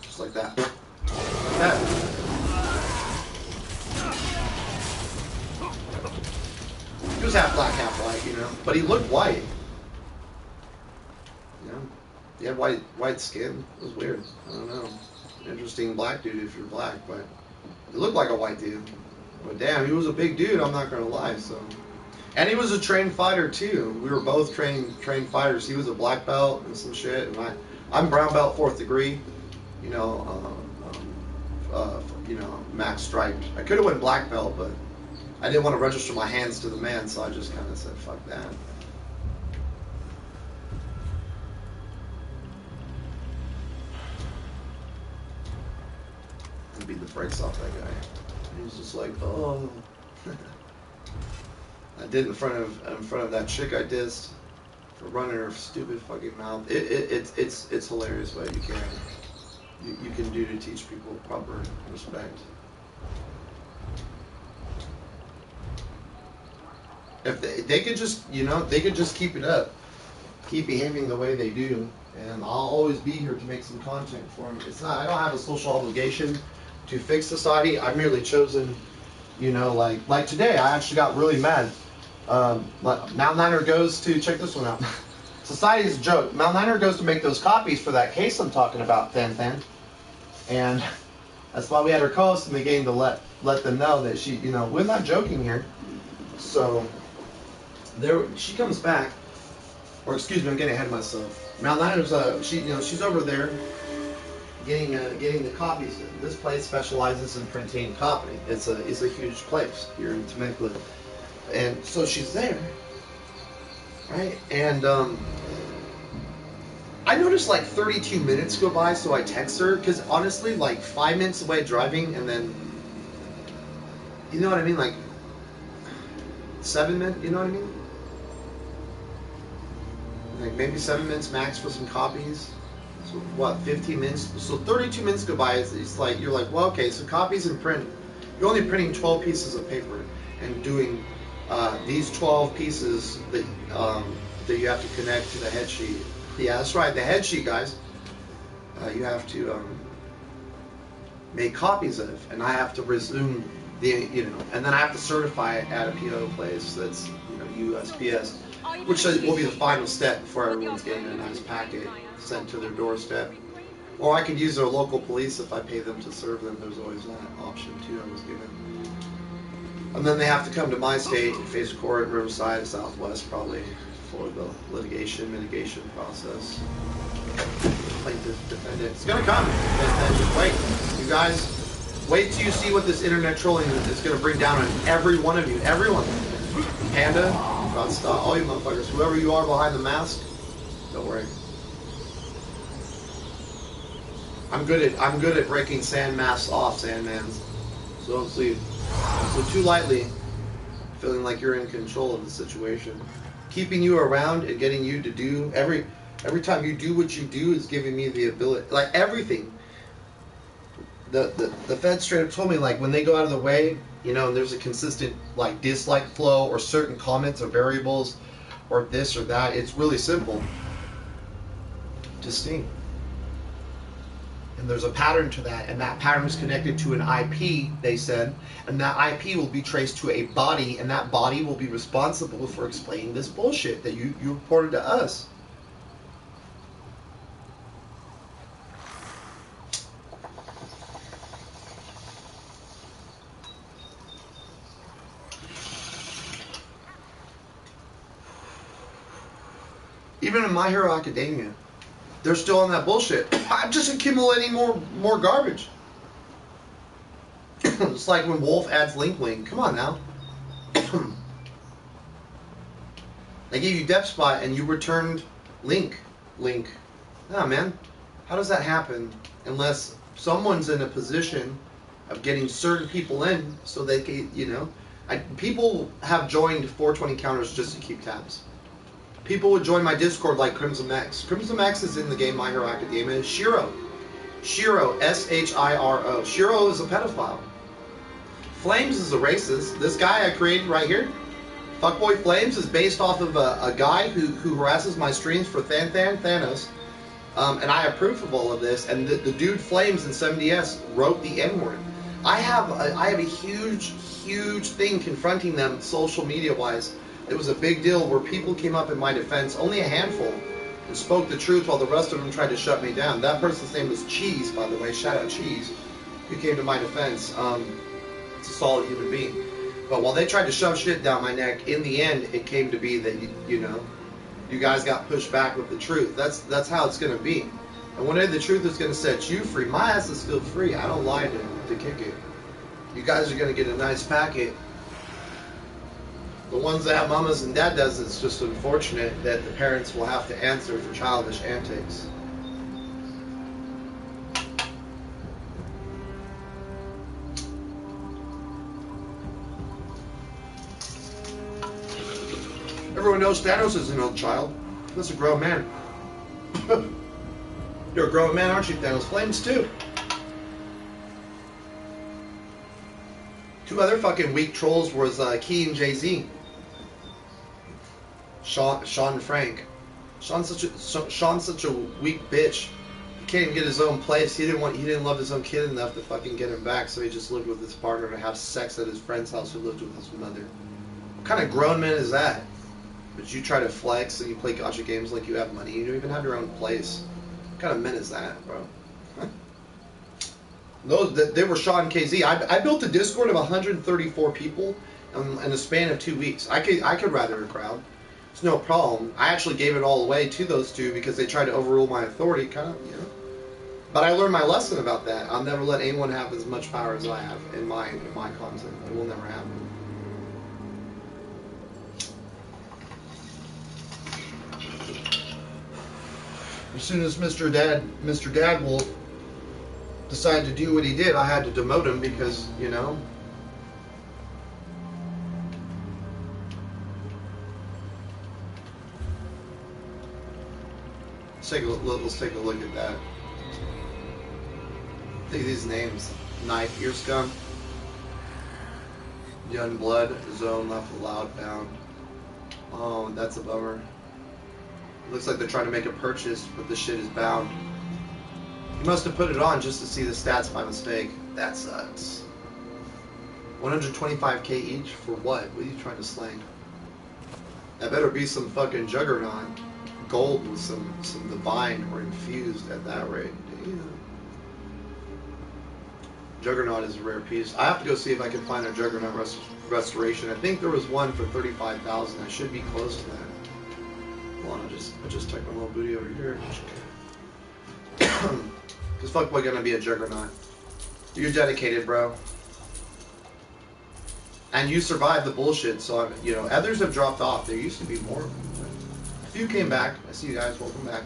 Just like that. Like that. He was half black, half white, you know, but he looked white. You know, he had white skin. It was weird. I don't know. Interesting black dude if you're black, but he looked like a white dude. But damn, he was a big dude. I'm not gonna lie. So, and he was a trained fighter too. We were both trained fighters. He was a black belt and some shit, and I'm brown belt 4th degree. You know, max striped. I could have went black belt, but I didn't want to register my hands to the man, so I just kind of said, fuck that. And beat the brakes off that guy. And he was just like, oh. I did in front of that chick I dissed for running her stupid fucking mouth. It's hilarious what you can do to teach people proper respect. If they could just, you know, they could just keep it up, keep behaving the way they do, and I'll always be here to make some content for them. It's not, I don't have a social obligation to fix society. I've merely chosen, you know, like today, I actually got really mad. Mount Niner goes to, check this one out. Society is a joke. Mount Niner goes to make those copies for that case I'm talking about, Fan. And that's why we had her co-host in the game to let them know that she, you know, we're not joking here. So there, she comes back, or excuse me, I'm getting ahead of myself. Mount Niner's, she, you know, she's over there getting the copies. This place specializes in printing copy. It's a huge place here in Temecula, and so she's there, right? And I noticed like 32 minutes go by, so I text her, because honestly, like 5 minutes away driving, and then, you know what I mean, like 7 minutes, you know what I mean? Like maybe 7 minutes max for some copies. So what, 15 minutes? So 32 minutes go by. It's like, you're like, well, okay, so copies and print. You're only printing 12 pieces of paper and doing these 12 pieces that you have to connect to the head sheet. Yeah, that's right, the head sheet, guys. You have to make copies of, and I have to resume the, you know, and then I have to certify it at a PO place that's, you know, USPS, which will be the final step before everyone's getting a nice packet sent to their doorstep. Or I could use their local police if I pay them to serve them. There's always that option too I was given. And then they have to come to my state and face court, Riverside, Southwest, probably for the litigation mitigation process. Plaintiff, defendant. It's gonna come. And just wait. You guys, wait till you see what this internet trolling is gonna bring down on every one of you. Everyone. Panda, God stop, all you motherfuckers. Whoever you are behind the mask, don't worry. I'm good at breaking sand masks off, Sandmans. So don't sleep so too lightly, feeling like you're in control of the situation. Keeping you around and getting you to do every time you do what you do is giving me the ability, like everything. The Fed straight up told me, like, when they go out of the way, you know, there's a consistent like dislike flow or certain comments or variables or this or that. It's really simple to sting. And there's a pattern to that, and that pattern is connected to an IP, they said, and that IP will be traced to a body, and that body will be responsible for explaining this bullshit that you reported to us. Even in My Hero Academia, they're still on that bullshit. I'm just accumulating more garbage. It's like when Wolf adds Link. Come on now. They gave you Depth Spot and you returned Link. Nah, man. How does that happen unless someone's in a position of getting certain people in so they can, you know. People have joined 420 counters just to keep tabs. People would join my Discord like Crimson Max. Crimson Max is in the game My Hero Academia. Shiro, S-H-I-R-O. Shiro is a pedophile. Flames is a racist. This guy I created right here, Fuckboy Flames, is based off of a guy who harasses my streams for Thanos. And I have proof of all of this. And the dude Flames in 70S wrote the N-word. I have a huge thing confronting them social media-wise. It was a big deal where people came up in my defense, only a handful, and spoke the truth while the rest of them tried to shut me down. That person's name was Cheese, by the way. Shout out Cheese, who came to my defense. It's a solid human being. But while they tried to shove shit down my neck, in the end, it came to be that, you know, you guys got pushed back with the truth. That's how it's going to be. And one day the truth is going to set you free. My ass is still free. I don't lie to kick it. You guys are going to get a nice packet. The ones that have mamas and dadas, it's just unfortunate that the parents will have to answer for childish antics. Everyone knows Thanos isn't no child. That's a grown man. You're a grown man, aren't you, Thanos? Flames too. Two other fucking weak trolls was Key and Jay-Z. Sean and Frank. Sean's such a weak bitch. He can't even get his own place. He didn't love his own kid enough to fucking get him back, so he just lived with his partner to have sex at his friend's house who lived with his mother. What kind of grown man is that? But you try to flex and you play gacha games like you have money. You don't even have your own place. What kind of men is that, bro? They were Sean and KZ. I built a Discord of 134 people in a span of 2 weeks. I could rather a crowd. It's no problem. I actually gave it all away to those two because they tried to overrule my authority, kind of, you know. But I learned my lesson about that. I'll never let anyone have as much power as I have in my content. It will never happen. As soon as Mr. Dad will decide to do what he did, I had to demote him because, you know. Let's take a look at that. Take these names: Knife, Ear Scum, Young Blood, Zone, Left, Loud, Bound. Oh, that's a bummer. Looks like they're trying to make a purchase, but the shit is bound. You must have put it on just to see the stats by mistake. That sucks. 125k each for what? What are you trying to slang? That better be some fucking juggernaut. Gold with some divine or infused at that rate. Damn. Juggernaut is a rare piece. I have to go see if I can find a Juggernaut restoration. I think there was one for 35,000. I should be close to that. Hold on, I just tucked my little booty over here. Cause Faqboi gonna be a Juggernaut. You're dedicated, bro. And you survived the bullshit, so you know others have dropped off. There used to be more of them. A few came back. I see you guys. Welcome back.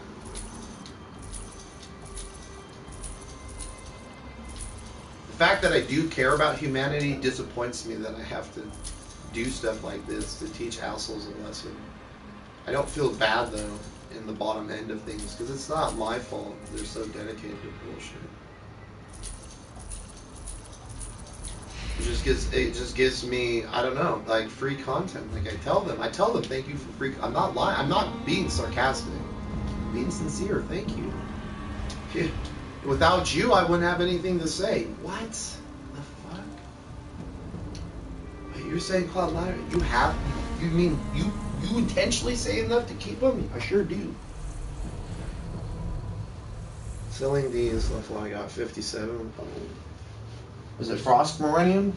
The fact that I do care about humanity disappoints me that I have to do stuff like this to teach assholes a lesson. I don't feel bad though in the bottom end of things because it's not my fault. They're so dedicated to bullshit. It just gives me, I don't know, like free content. Like I tell them thank you for free. I'm not lying. I'm not being sarcastic. I'm being sincere. Thank you. Without you, I wouldn't have anything to say. What the fuck? Wait, you're saying Cloud9? You mean you intentionally say enough to keep them? I sure do. Selling these, I got 57. Is it Frost Millennium?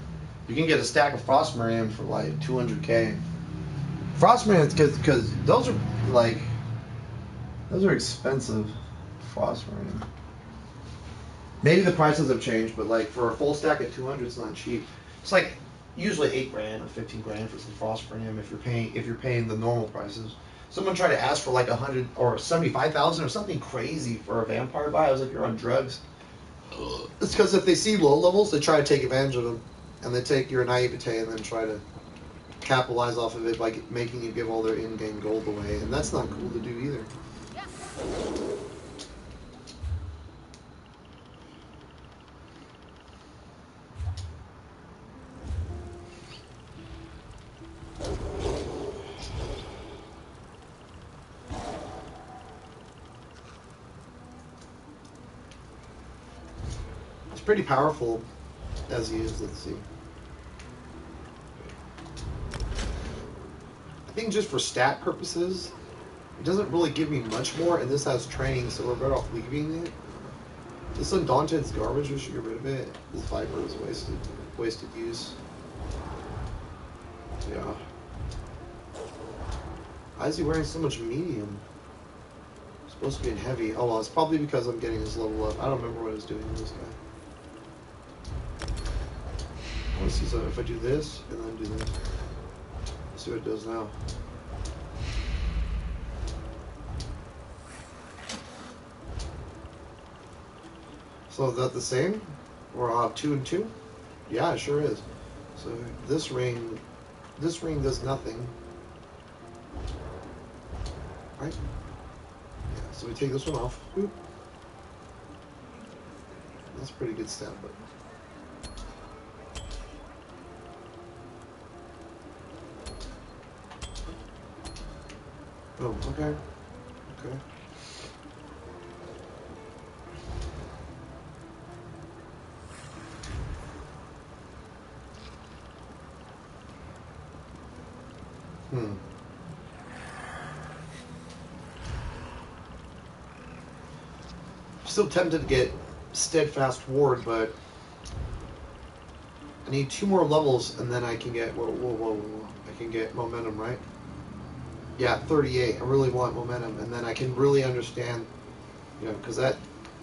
You can get a stack of Frost Millennium for like 200k. Frost Millennium, because those are expensive. Frost Millennium. Maybe the prices have changed, but like for a full stack at 200, it's not cheap. It's like usually 8 grand or 15 grand for some Frost Millennium if you're paying the normal prices. Someone tried to ask for like 100 or 75,000 or something crazy for a vampire buy. I was like, you're on drugs. It's because if they see low levels, they try to take advantage of them, and they take your naivete and then try to capitalize off of it by making you give all their in-game gold away, and that's not cool to do either. Pretty powerful as he is. Let's see. I think just for stat purposes, it doesn't really give me much more, and this has training, so we're better off leaving it. This Undaunted's garbage. We should get rid of it. This Viper is wasted use. Yeah. Why is he wearing so much medium? It's supposed to be in heavy. Oh well, it's probably because I'm getting his level up. I don't remember what I was doing with this guy. Let's see, so if I do this and then do this, let's see what it does now. So is that the same? Or I'll have 2 and 2? Yeah, it sure is. So this ring does nothing. Right? Yeah, so we take this one off. Oop. That's a pretty good stat, but Oh, okay. Okay. Still tempted to get steadfast ward, but I need 2 more levels, and then I can get I can get momentum, right? Yeah, 38. I really want momentum, and then I can really understand, you know, because that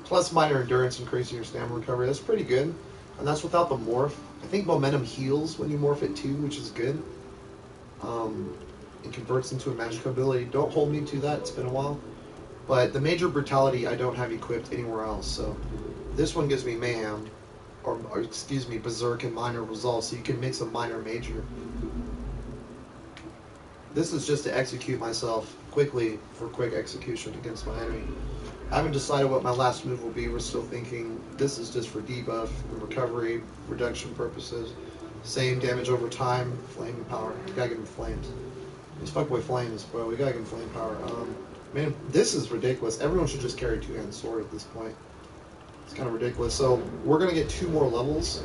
plus minor endurance increasing your stamina recovery. That's pretty good, and that's without the morph. I think momentum heals when you morph it too, which is good. It converts into a magic ability. Don't hold me to that. It's been a while. But the major brutality I don't have equipped anywhere else, so this one gives me mayhem, or excuse me, berserk and minor resolve, so you can mix a minor major. This is just to execute myself quickly for quick execution against my enemy. I haven't decided what my last move will be. We're still thinking this is just for debuff, recovery, reduction purposes. Same damage over time, flame power. We gotta give him flames. These fuckboy flames, bro. We gotta give him flame power. Man, this is ridiculous. Everyone should just carry 2-hand sword at this point. It's kind of ridiculous. So we're gonna get 2 more levels.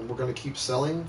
We're gonna keep selling.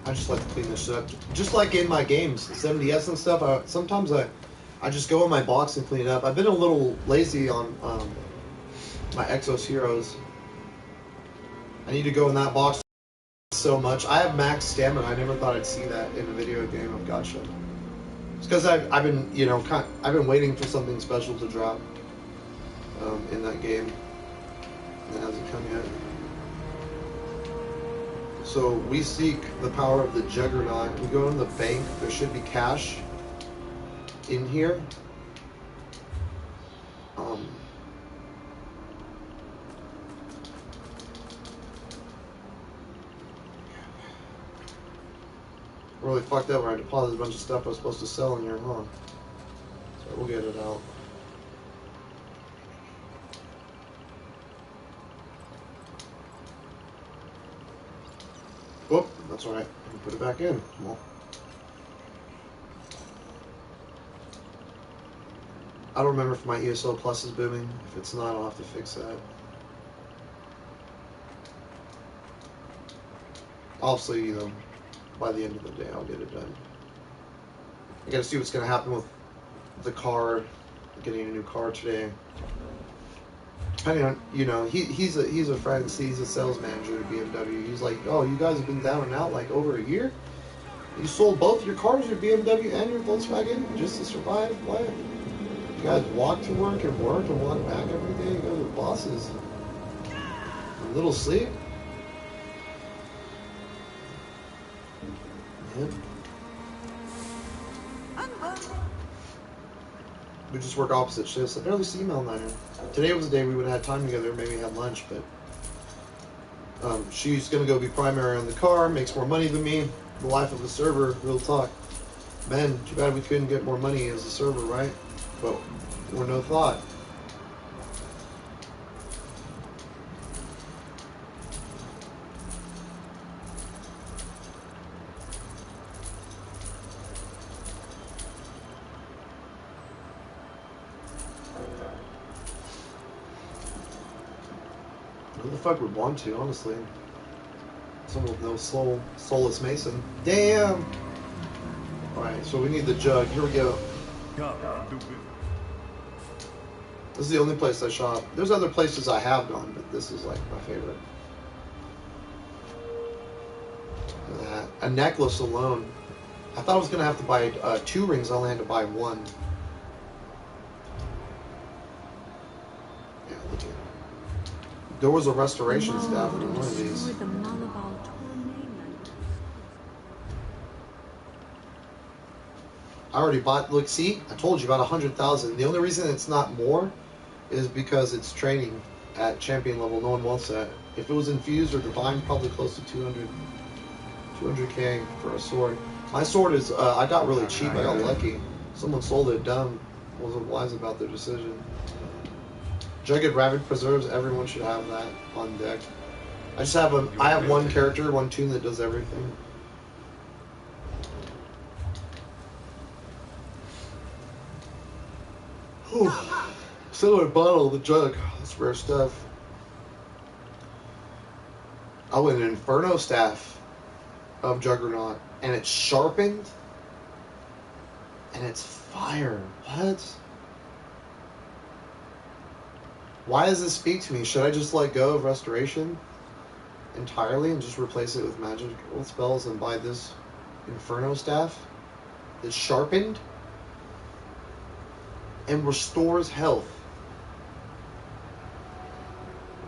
I just like to clean this up. Just like in my games, 70S and stuff, sometimes I just go in my box and clean it up. I've been a little lazy on my Exos Heroes. I need to go in that box so much. I have max stamina. I never thought I'd see that in a video game of Gotcha. It's because I've been, you know, I've been waiting for something special to drop in that game. And it hasn't come yet. So we seek the power of the Juggernaut. We go in the bank. There should be cash in here. Really fucked up where I deposited a bunch of stuff I was supposed to sell in here, huh? So we'll get it out. Whoop, that's alright. Put it back in. Well, I don't remember if my ESO Plus is booming. If it's not, I'll have to fix that. Obviously, you know, by the end of the day, I'll get it done. I gotta see what's gonna happen with the car. Getting a new car today. Depending on, you know, he's a friend. He's a sales manager at BMW. He's like, oh, you guys have been down and out like over a year. You sold both your cars, your BMW and your Volkswagen, just to survive. What? You guys walk to work and walk back every day. You guys are bosses. A little sleep. Yeah. We just work opposite shifts. I barely see email Niner. Today was the day we would have had time together, maybe had lunch, but she's gonna go be primary on the car, makes more money than me. The life of a server, real talk. Man, too bad we couldn't get more money as a server, right? But we're no thought. Who the fuck would want to, honestly? Someone with no soul. Soulless Mason. Damn! Alright, so we need the jug. Here we go. This is the only place I shop. There's other places I have gone, but this is like my favorite. Look at that. A necklace alone. I thought I was going to have to buy 2 rings. I only had to buy 1. Yeah, look at it. There was a restoration staff in one of these. I already bought. Look, see, I told you about 100,000. The only reason it's not more is because it's training at champion level. No one wants that. If it was infused or divine, probably close to 200k for a sword. My sword is. I got really cheap. I got lucky. Someone sold it dumb. Wasn't wise about their decision. Jagged Rabbit Preserves. Everyone should have that on deck. I just have a. I have one character, one tune that does everything. Silver bottle, the jug. That's rare stuff. Oh, an Inferno Staff of Juggernaut. And it's sharpened. And it's fire. What? Why does this speak to me? Should I just let go of Restoration entirely and just replace it with magical spells and buy this Inferno Staff that's sharpened and restores health?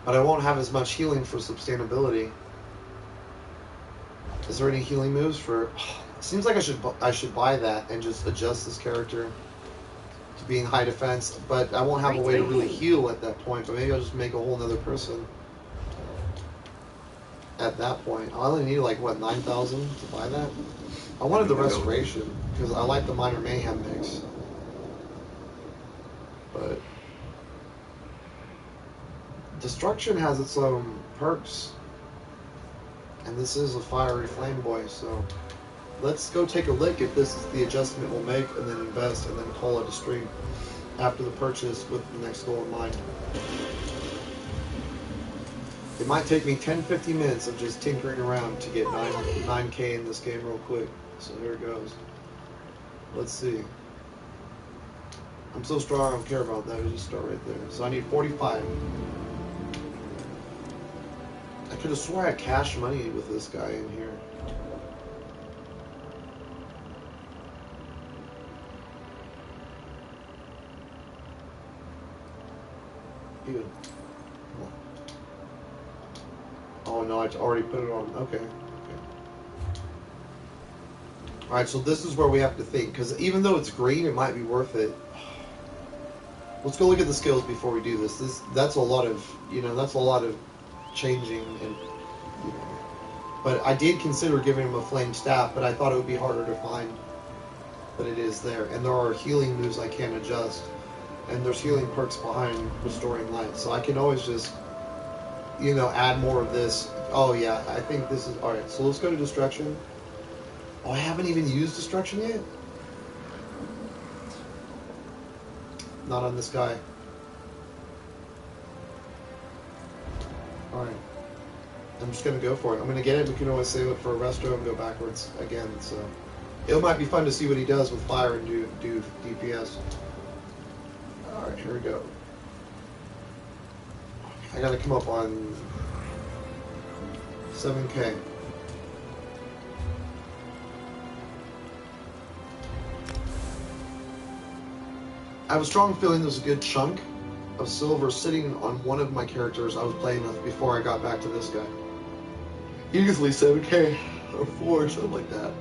But I won't have as much healing for sustainability. Is there any healing moves for... It seems like I should buy that and just adjust this character to being high defense, but I won't have a way to really heal at that point. But maybe I'll just make a whole nother person at that point. I only need like, what, 9,000 to buy that? I wanted the Restoration because I like the Minor Mayhem mix. But Destruction has its own perks, and this is a fiery flame boy, so let's go take a look if this is the adjustment we'll make, and then invest, and then call it a stream after the purchase with the next goal in mind. It might take me 10-15 minutes of just tinkering around to get 9k in this game real quick, so here it goes. Let's see. I'm so strong I don't care about that, we just start right there. So I need 45. I could have swore I had cash money with this guy in here. Even. Oh no, I already put it on. Okay. Alright, so this is where we have to think, because even though it's green, it might be worth it. Let's go look at the skills before we do this. That's a lot of, that's a lot of changing, and but I did consider giving him a flame staff, but I thought it would be harder to find. But it is there, and there are healing moves I can adjust, and there's healing perks behind restoring light, so I can always just add more of this. Oh yeah, I think this is alright. So let's go to Destruction. Oh, I haven't even used Destruction yet. Not on this guy. Alright. I'm just going to go for it. I'm going to get it. We can always save it for a resto and go backwards again. So it might be fun to see what he does with fire and do DPS. Alright, here we go. I got to come up on 7k. I have a strong feeling there's a good chunk of silver sitting on one of my characters I was playing with before I got back to this guy. Easily 7k or 4, something like that.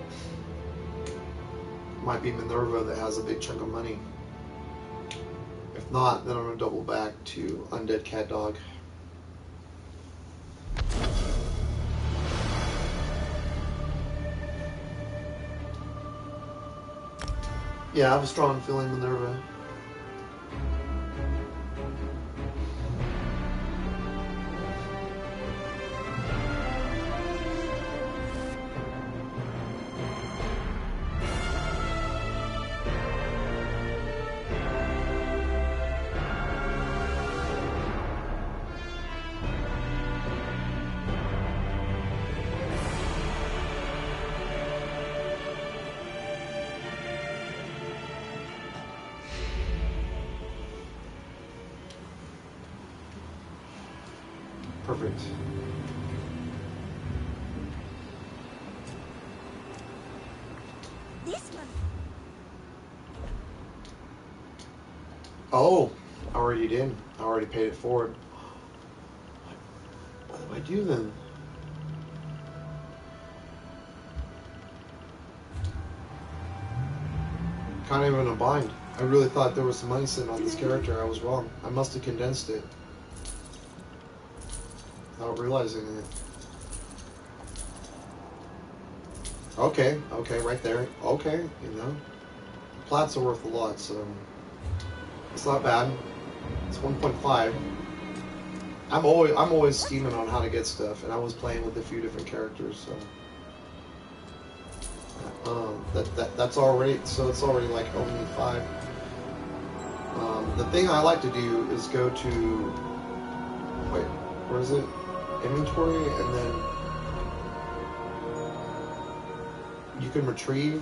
Might be Minerva that has a big chunk of money. If not, then I'm going to double back to Undead Cat Dog. Yeah, I have a strong feeling Minerva. Perfect. This one. Oh, I already did. I already paid it forward. What do I do then? kind of in a bind. I really thought there was some money sitting on this character. I was wrong. I must have condensed it without realizing it. Okay, right there. Okay, you know. Plats are worth a lot, so it's not bad. It's 1.5. I'm always scheming on how to get stuff, and I was playing with a few different characters, so that's already, so it's already like only 5. The thing I like to do is go to, wait, where is it? Inventory, and then you can retrieve.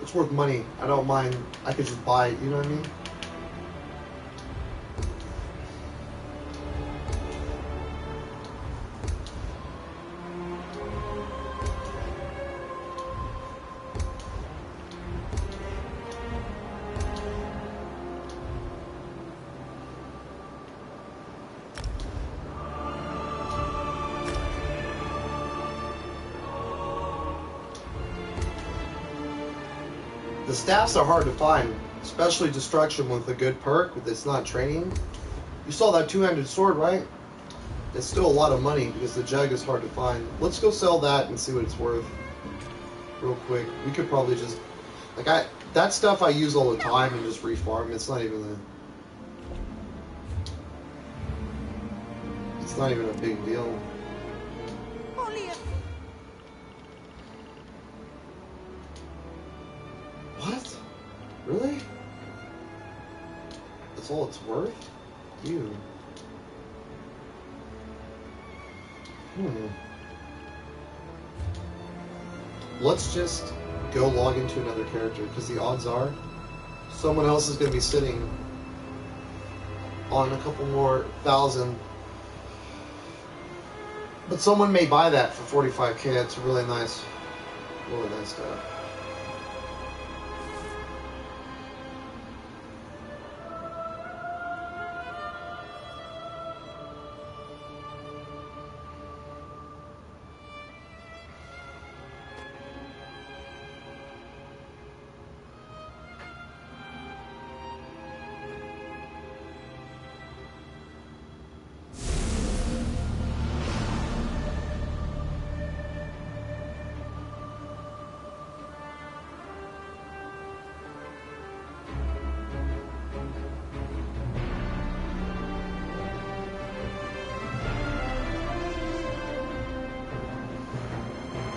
It's worth money. I don't mind. I could just buy it, you know what I mean? The staffs are hard to find, especially destruction with a good perk that's not training. You saw that two-handed sword, right? It's still a lot of money because the jug is hard to find. Let's go sell that and see what it's worth real quick. We could probably just, like, that stuff I use all the time and just refarm. It's not even a big deal. What? Really? That's all it's worth? You. Let's just go log into another character, because the odds are someone else is going to be sitting on a couple more thousand. But someone may buy that for 45k. It's really nice stuff.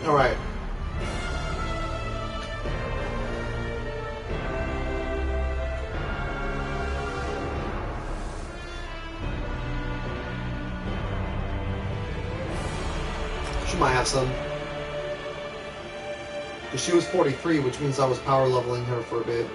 All right. She might have some. But she was 43, which means I was power leveling her for a bit.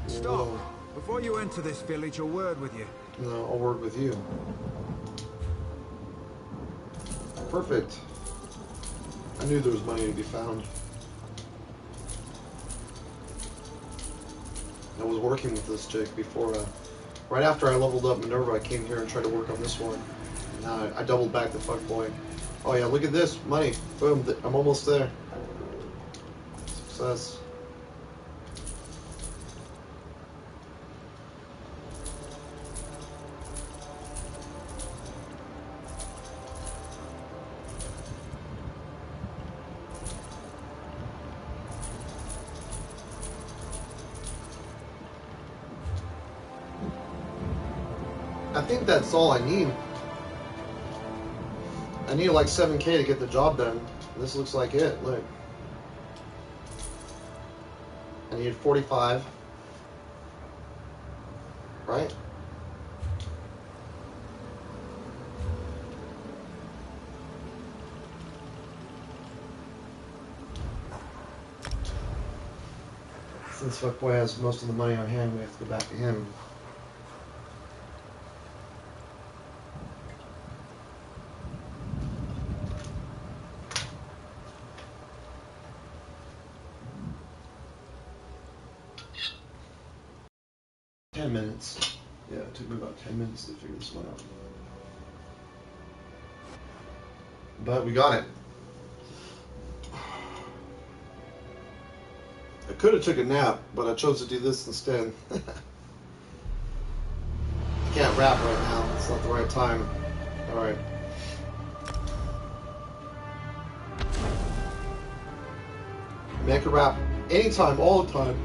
Stop! Before you enter this village, a word with you. No, a word with you. Perfect. I knew there was money to be found. I was working with this chick before, right after I leveled up Minerva, I came here and tried to work on this one. Now I doubled back the fuckboy. Oh yeah, look at this, money. Boom, I'm almost there. Success. I think that's all I need. I need like 7K to get the job done. This looks like it. Look. I need 45. Right? Since Faqboi has most of the money on hand, we have to go back to him. Minutes. Yeah, it took me about 10 minutes to figure this one out. But we got it. I could have took a nap, but I chose to do this instead. I can't rap right now. It's not the right time. Alright. I mean, I could rap anytime, all the time.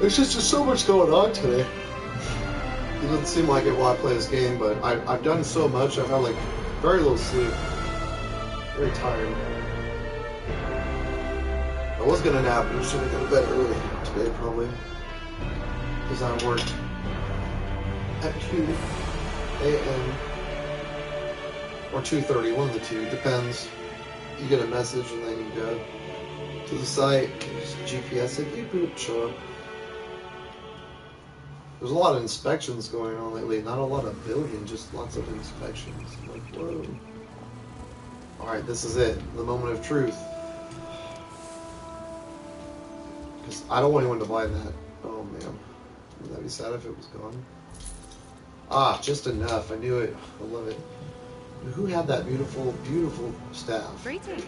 There's just so much going on today. It doesn't seem like it while I play this game, but I've done so much. I've had like very little sleep. Very tired. I was gonna nap, but I should have gone to bed early today probably. Because I work at 2 a.m. or 2:30, one of the two, depends. You get a message and then you go to the site, just GPS it, beep boop, show up. There's a lot of inspections going on lately, not a lot of building, just lots of inspections. I'm like, whoa. Alright, this is it, the moment of truth. Because I don't want anyone to buy that. Oh man, would that be sad if it was gone? Ah, just enough, I knew it, I love it. Who had that beautiful, beautiful staff? Greetings.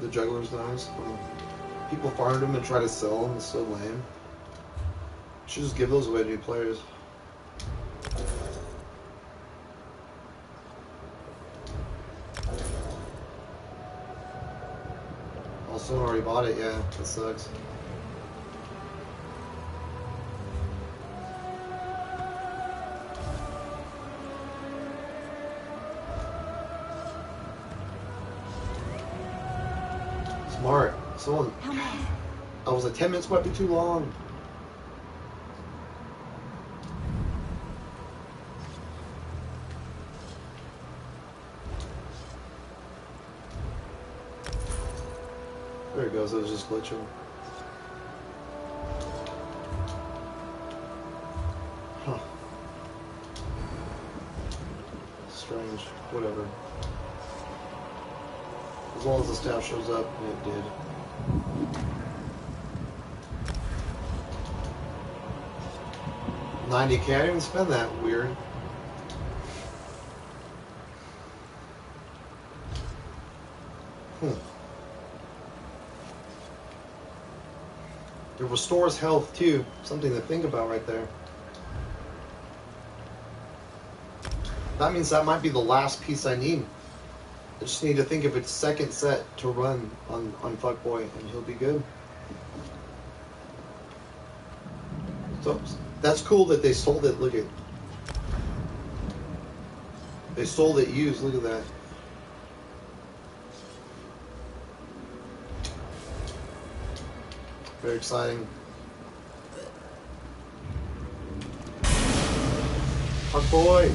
The juggler's knives. People farmed them and try to sell them. It's so lame. Should just give those away to new players. Also, already bought it. Yeah, that sucks. Smart. Someone. I was like, 10 minutes might be too long. There it goes. It was just glitching. Huh. Strange. Whatever. As long as the staff shows up, and it did. $90K, I didn't even spend that. Weird. It restores health too. Something to think about right there. That means that might be the last piece I need. I just need to think of its second set to run on Faqboi, and he'll be good. So that's cool that they sold it. Look at, they sold it used. Look at that. Very exciting. Faqboi.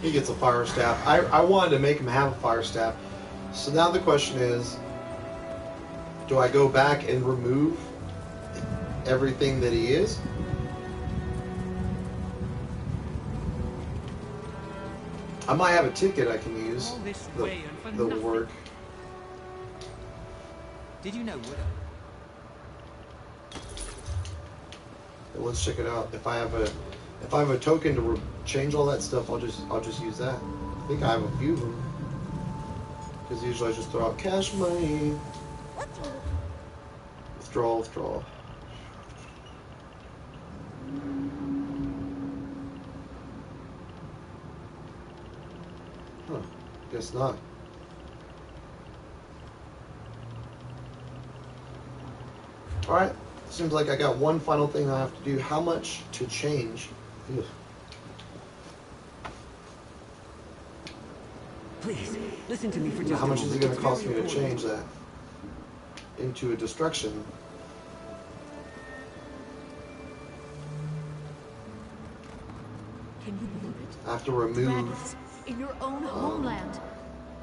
He gets a fire staff. I wanted to make him have a fire staff. So now the question is, do I go back and remove everything that he is? I might have a ticket I can use All this that way and for will nothing. work. Did you know, Widow? Let's check it out. If I have a token to change all that stuff, I'll just use that. I think I have a few of them. Because usually I just throw out cash money. Withdraw. Huh. Guess not. Alright. Seems like I got one final thing I have to do. How much to change? Ugh. Please, listen to me for just How a much is moment. it going to It's cost very me to important. change that into a destruction? Can you believe it? I have to remove Dragons in your own homeland.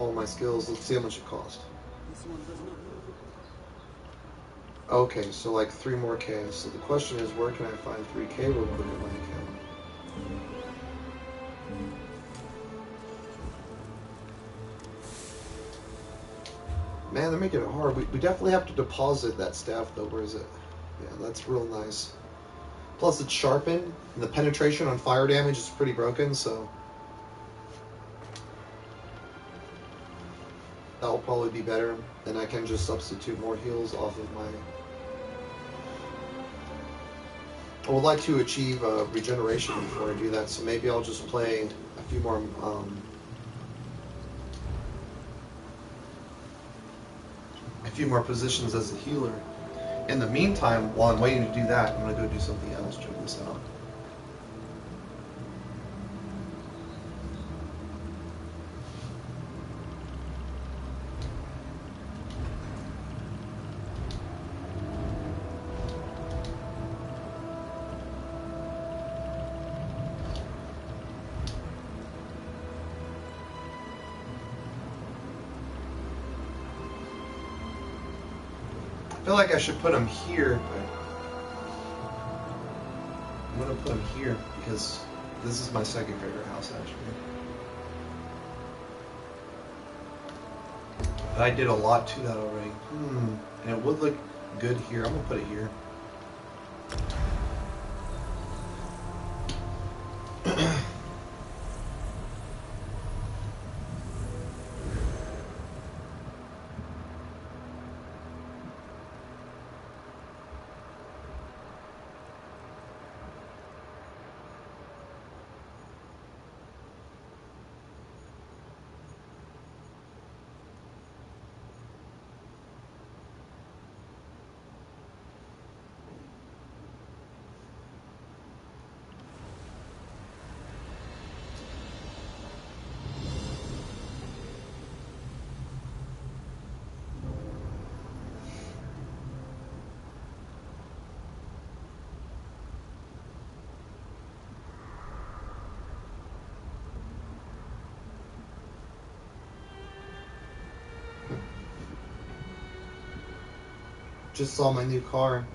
all my skills. Let's see how much it costs. Okay, so like 3 more K. So the question is, where can I find 3K real quick in my account? Man, they're making it hard. We definitely have to deposit that staff though. Where is it? Yeah, that's real nice. Plus it's sharpened, and the penetration on fire damage is pretty broken, so that will probably be better. And I can just substitute more heals off of my... I would like to achieve regeneration before I do that, so maybe I'll just play a few more positions as a healer. In the meantime, while I'm waiting to do that, I'm going to go do something else. Check this out. I feel like I should put them here, but I'm going to put them here because this is my second favorite house, actually. But I did a lot to that already. And it would look good here. I'm going to put it here. Just saw my new car.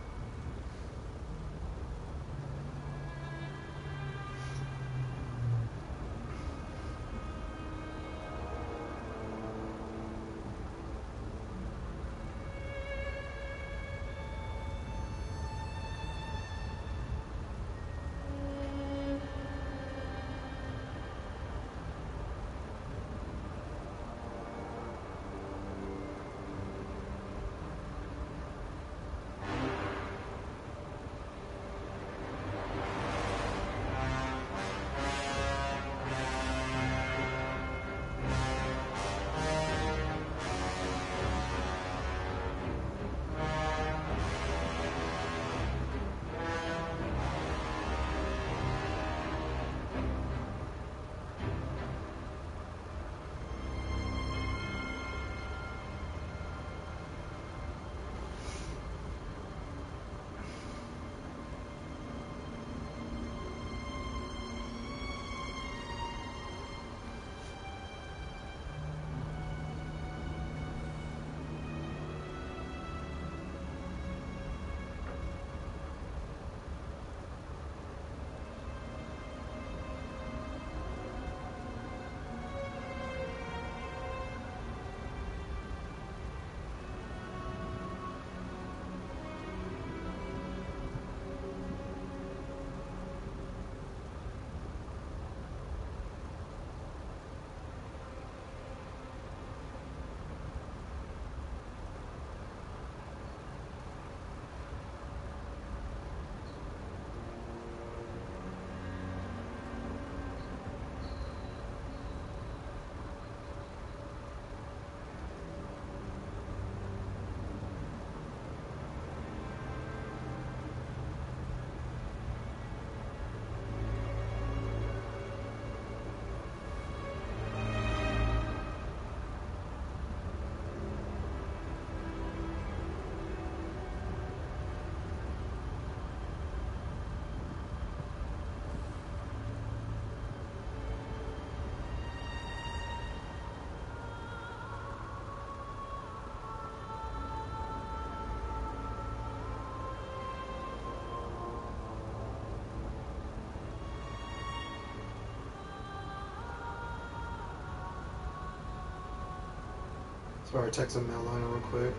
Alright, text him mail line real quick.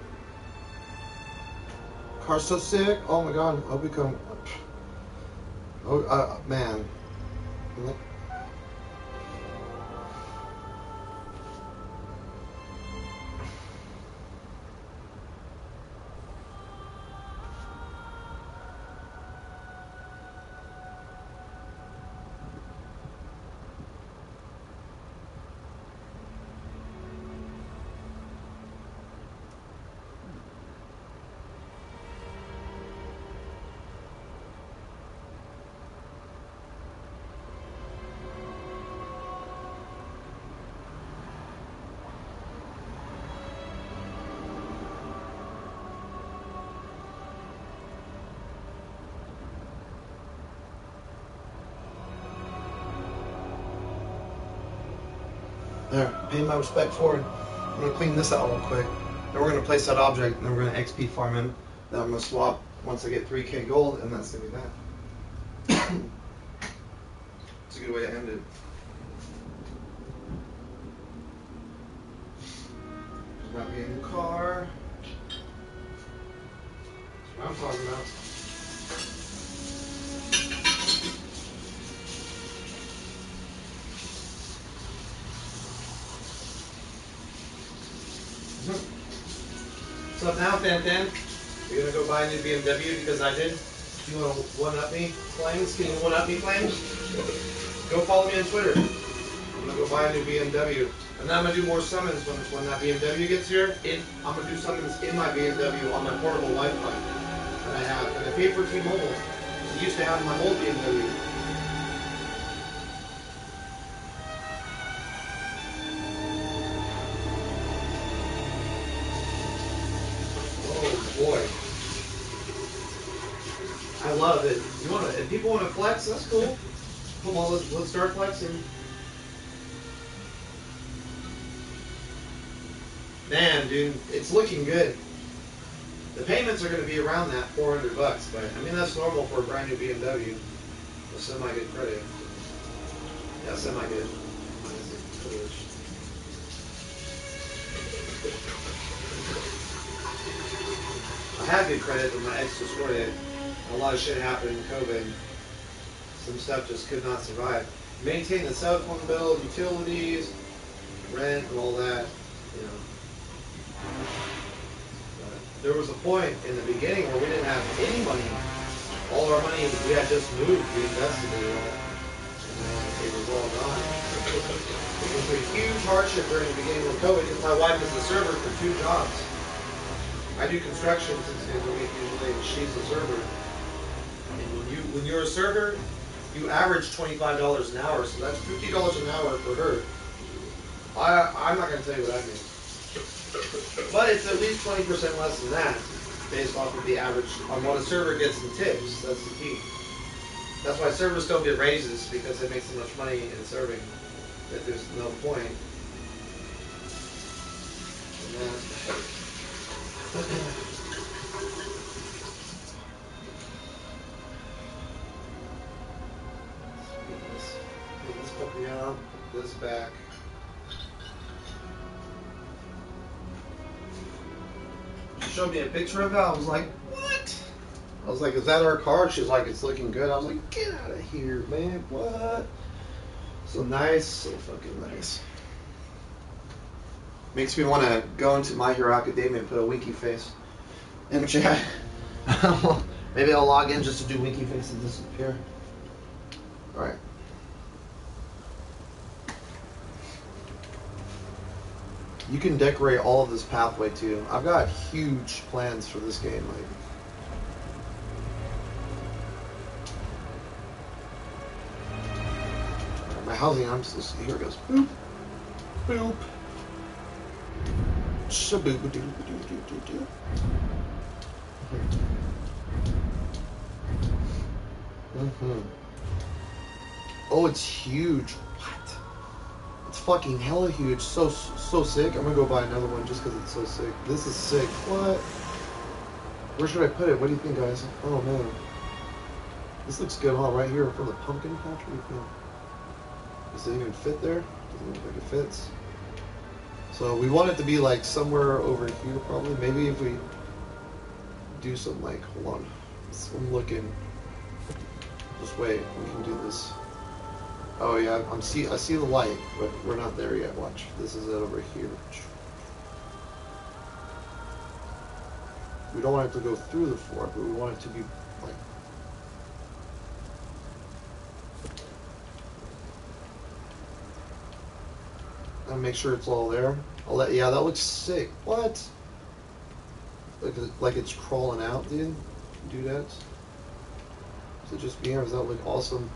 Car's so sick. Oh my god. I'll become. Oh, man. There, pay my respect forward. I'm gonna clean this out real quick. Then we're gonna place that object, and then we're gonna XP farm him. Then I'm gonna swap once I get 3K gold, and that's gonna be that. It's a good way to end it. There's not be a new car. That's what I'm talking about. What's up now, Fan? You're gonna go buy a new BMW because I did? You wanna one-up me, Flames? Can you one-up me, Flames? Go follow me on Twitter. I'm gonna go buy a new BMW. And then I'm gonna do more summons when that BMW gets here. I'm gonna do summons in my BMW on my portable Wi-Fi that I have. And I paid for T-Mobile. I used to have my old BMW. Boy, I love it. If people want to flex, that's cool. Come on, let's start flexing. Man, dude, it's looking good. The payments are going to be around that $400, but I mean that's normal for a brand new BMW. A semi-good credit. Yeah, semi-good. I had good credit, but my ex destroyed it. A lot of shit happened in COVID. Some stuff just could not survive. Maintain the cell phone bill, utilities, rent, and all that. You know. But there was a point in the beginning where we didn't have any money. All our money we had just moved. We invested it all, and it was all gone. It was a huge hardship during the beginning of COVID because my wife is a server for 2 jobs. I do construction 6 days a week usually, and she's a server. And when you're a server, you average $25 an hour, so that's $50 an hour for her. I'm not going to tell you what I make. But it's at least 20% less than that, based off of the average on what a server gets in tips. That's the key. That's why servers don't get raises, because they make so much money in serving that there's no point. This puppy out, put this back. She showed me a picture of it. I was like, what? I was like, is that our car? She's like, it's looking good. I was like, get out of here, man. What? So nice, so fucking nice. Makes me want to go into My Hero Academia and put a winky face in the chat. Maybe I'll log in just to do winky face and disappear. Alright. You can decorate all of this pathway too. I've got huge plans for this game. Like, my housing, I'm supposed to, here it goes. Boop. Boop. Shaboop-a-doo-ba-doo-doo-doo-doo. Oh, it's huge. What? It's fucking hella huge. So sick. I'm gonna go buy another one just because it's so sick. This is sick. What? Where should I put it? What do you think, guys? Oh man, this looks good. Huh? Right here in front of the pumpkin patch. What do you think? Does it even fit there? Doesn't look like it fits. So we want it to be like somewhere over here probably. Maybe if we do some like, hold on. I'm looking. Just wait, we can do this. Oh yeah, I see the light, but we're not there yet. Watch. This is it over here. We don't want it to go through the floor, but we want it to be like. And make sure it's all there. Yeah, that looks sick. What? Like it's crawling out, dude. Do that. Is it just me, or does that look awesome?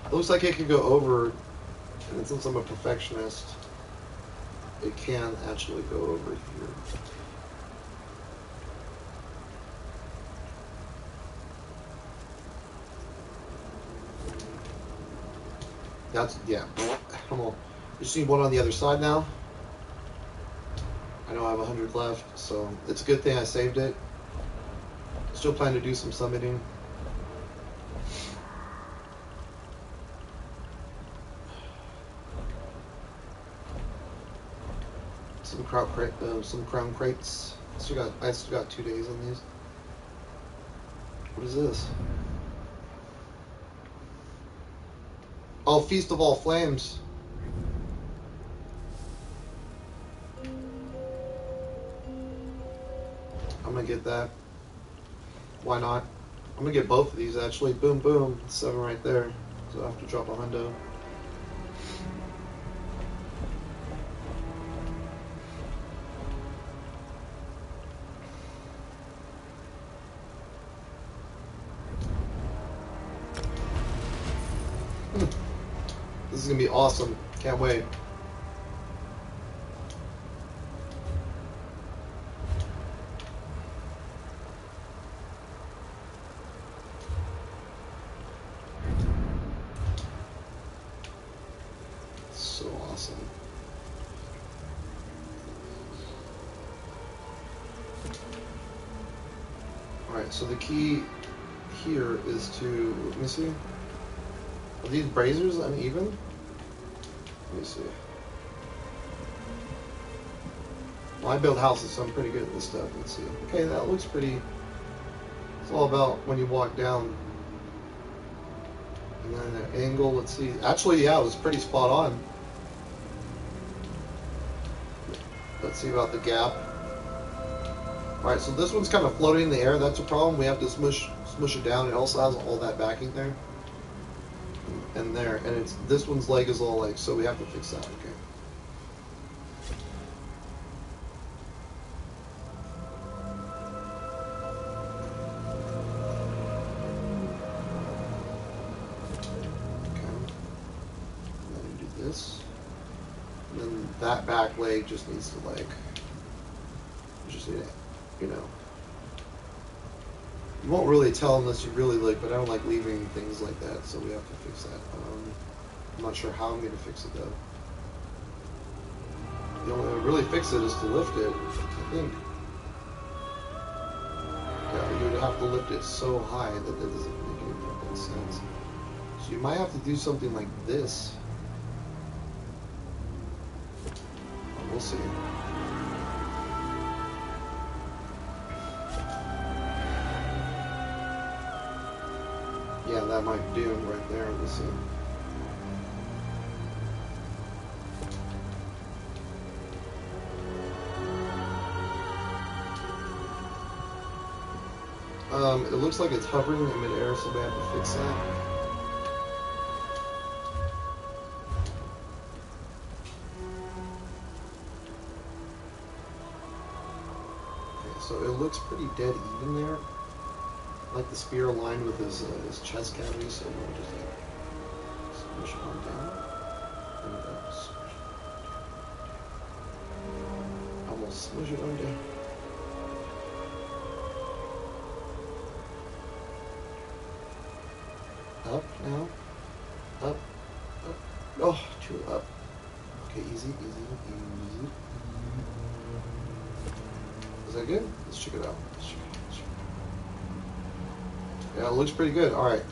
It looks like it could go over, and since I'm a perfectionist, it can actually go over here. That's, yeah. Come on. Just need one on the other side now. I know I have 100 left, so it's a good thing I saved it. Still plan to do some summiting. Some crown crates. I still got 2 days on these. What is this? Oh, Feast of All Flames. I'm gonna get that. Why not? I'm gonna get both of these actually. Boom, boom. 7 right there. So I have to drop a hundo. This is gonna be awesome. Can't wait. So awesome. Alright, so the key here is to, let me see. Are these braziers uneven? Let me see. Well, I build houses, so I'm pretty good at this stuff. Let's see. Okay, that looks pretty. It's all about when you walk down. And then the angle, let's see. Actually, yeah, it was pretty spot on. Let's see about the gap. Alright, so this one's kind of floating in the air. That's a problem. We have to smush it down. It also has all that backing there. And there, and it's this one's leg is all like, so we have to fix that. Okay. Okay. And then do this. And then that back leg just needs to like, just need it, you know. You won't really tell unless you really look, but I don't like leaving things like that, so we have to fix that. I'm not sure how I'm going to fix it, though. The only way to really fix it is to lift it, I think. Yeah, you would have to lift it so high that that doesn't make any fucking sense. So you might have to do something like this. We'll see. Yeah, that might do right there. Let's see. It looks like it's hovering in midair, so we have to fix that. Okay, so it looks pretty dead even there. Like the spear aligned with his chest cavity, so we'll just like smush it on down. And almost smush it on down. Up now. Up. Up. Oh, too up. Okay, easy, easy, easy. Is that good? Let's check it out. Yeah, it looks pretty good. Alright.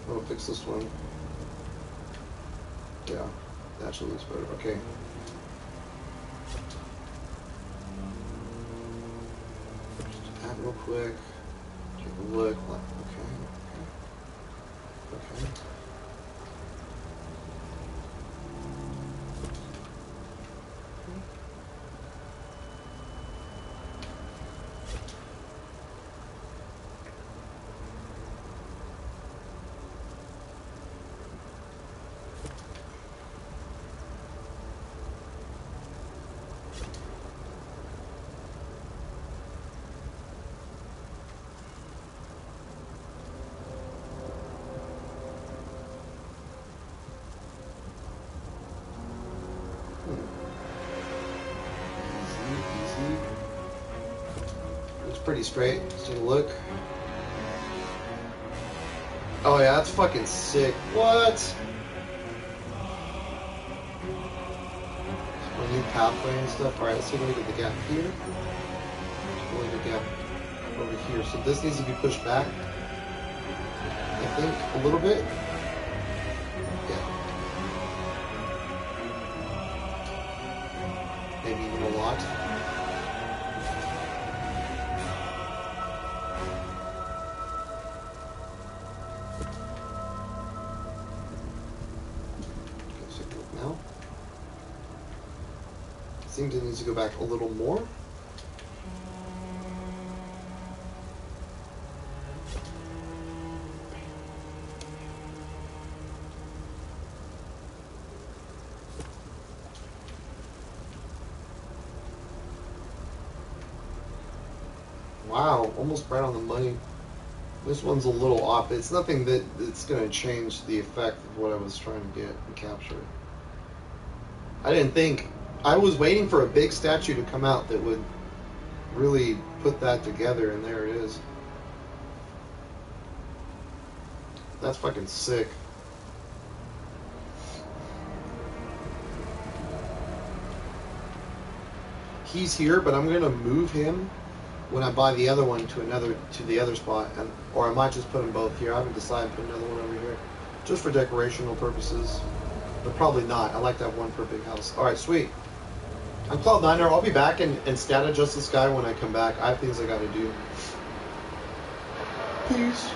I'm gonna fix this one. Yeah, it actually looks better. Okay. real quick. Take a look. Okay. Okay. Easy. Looks pretty straight. Let's take a look. Oh yeah, that's fucking sick. What? A new pathway and stuff. Alright, let's take a look at the gap here. Take a look at the gap over here. So this needs to be pushed back, I think, a little bit. Yeah. Maybe even a lot. Okay, so look now. Seems it needs to go back a little more. Wow, almost right on the money. This one's a little off. It's nothing that's going to change the effect of what I was trying to get and capture. I didn't think... I was waiting for a big statue to come out that would really put that together, and there it is. That's fucking sick. He's here, but I'm going to move him when I buy the other one to the other spot, or I might just put them both here. I haven't decided to put another one over here, just for decorational purposes, but probably not. I like to have one per big house. All right, sweet. I'm Cloud9er. I'll be back and stat adjust this guy when I come back. I have things I got to do. Peace.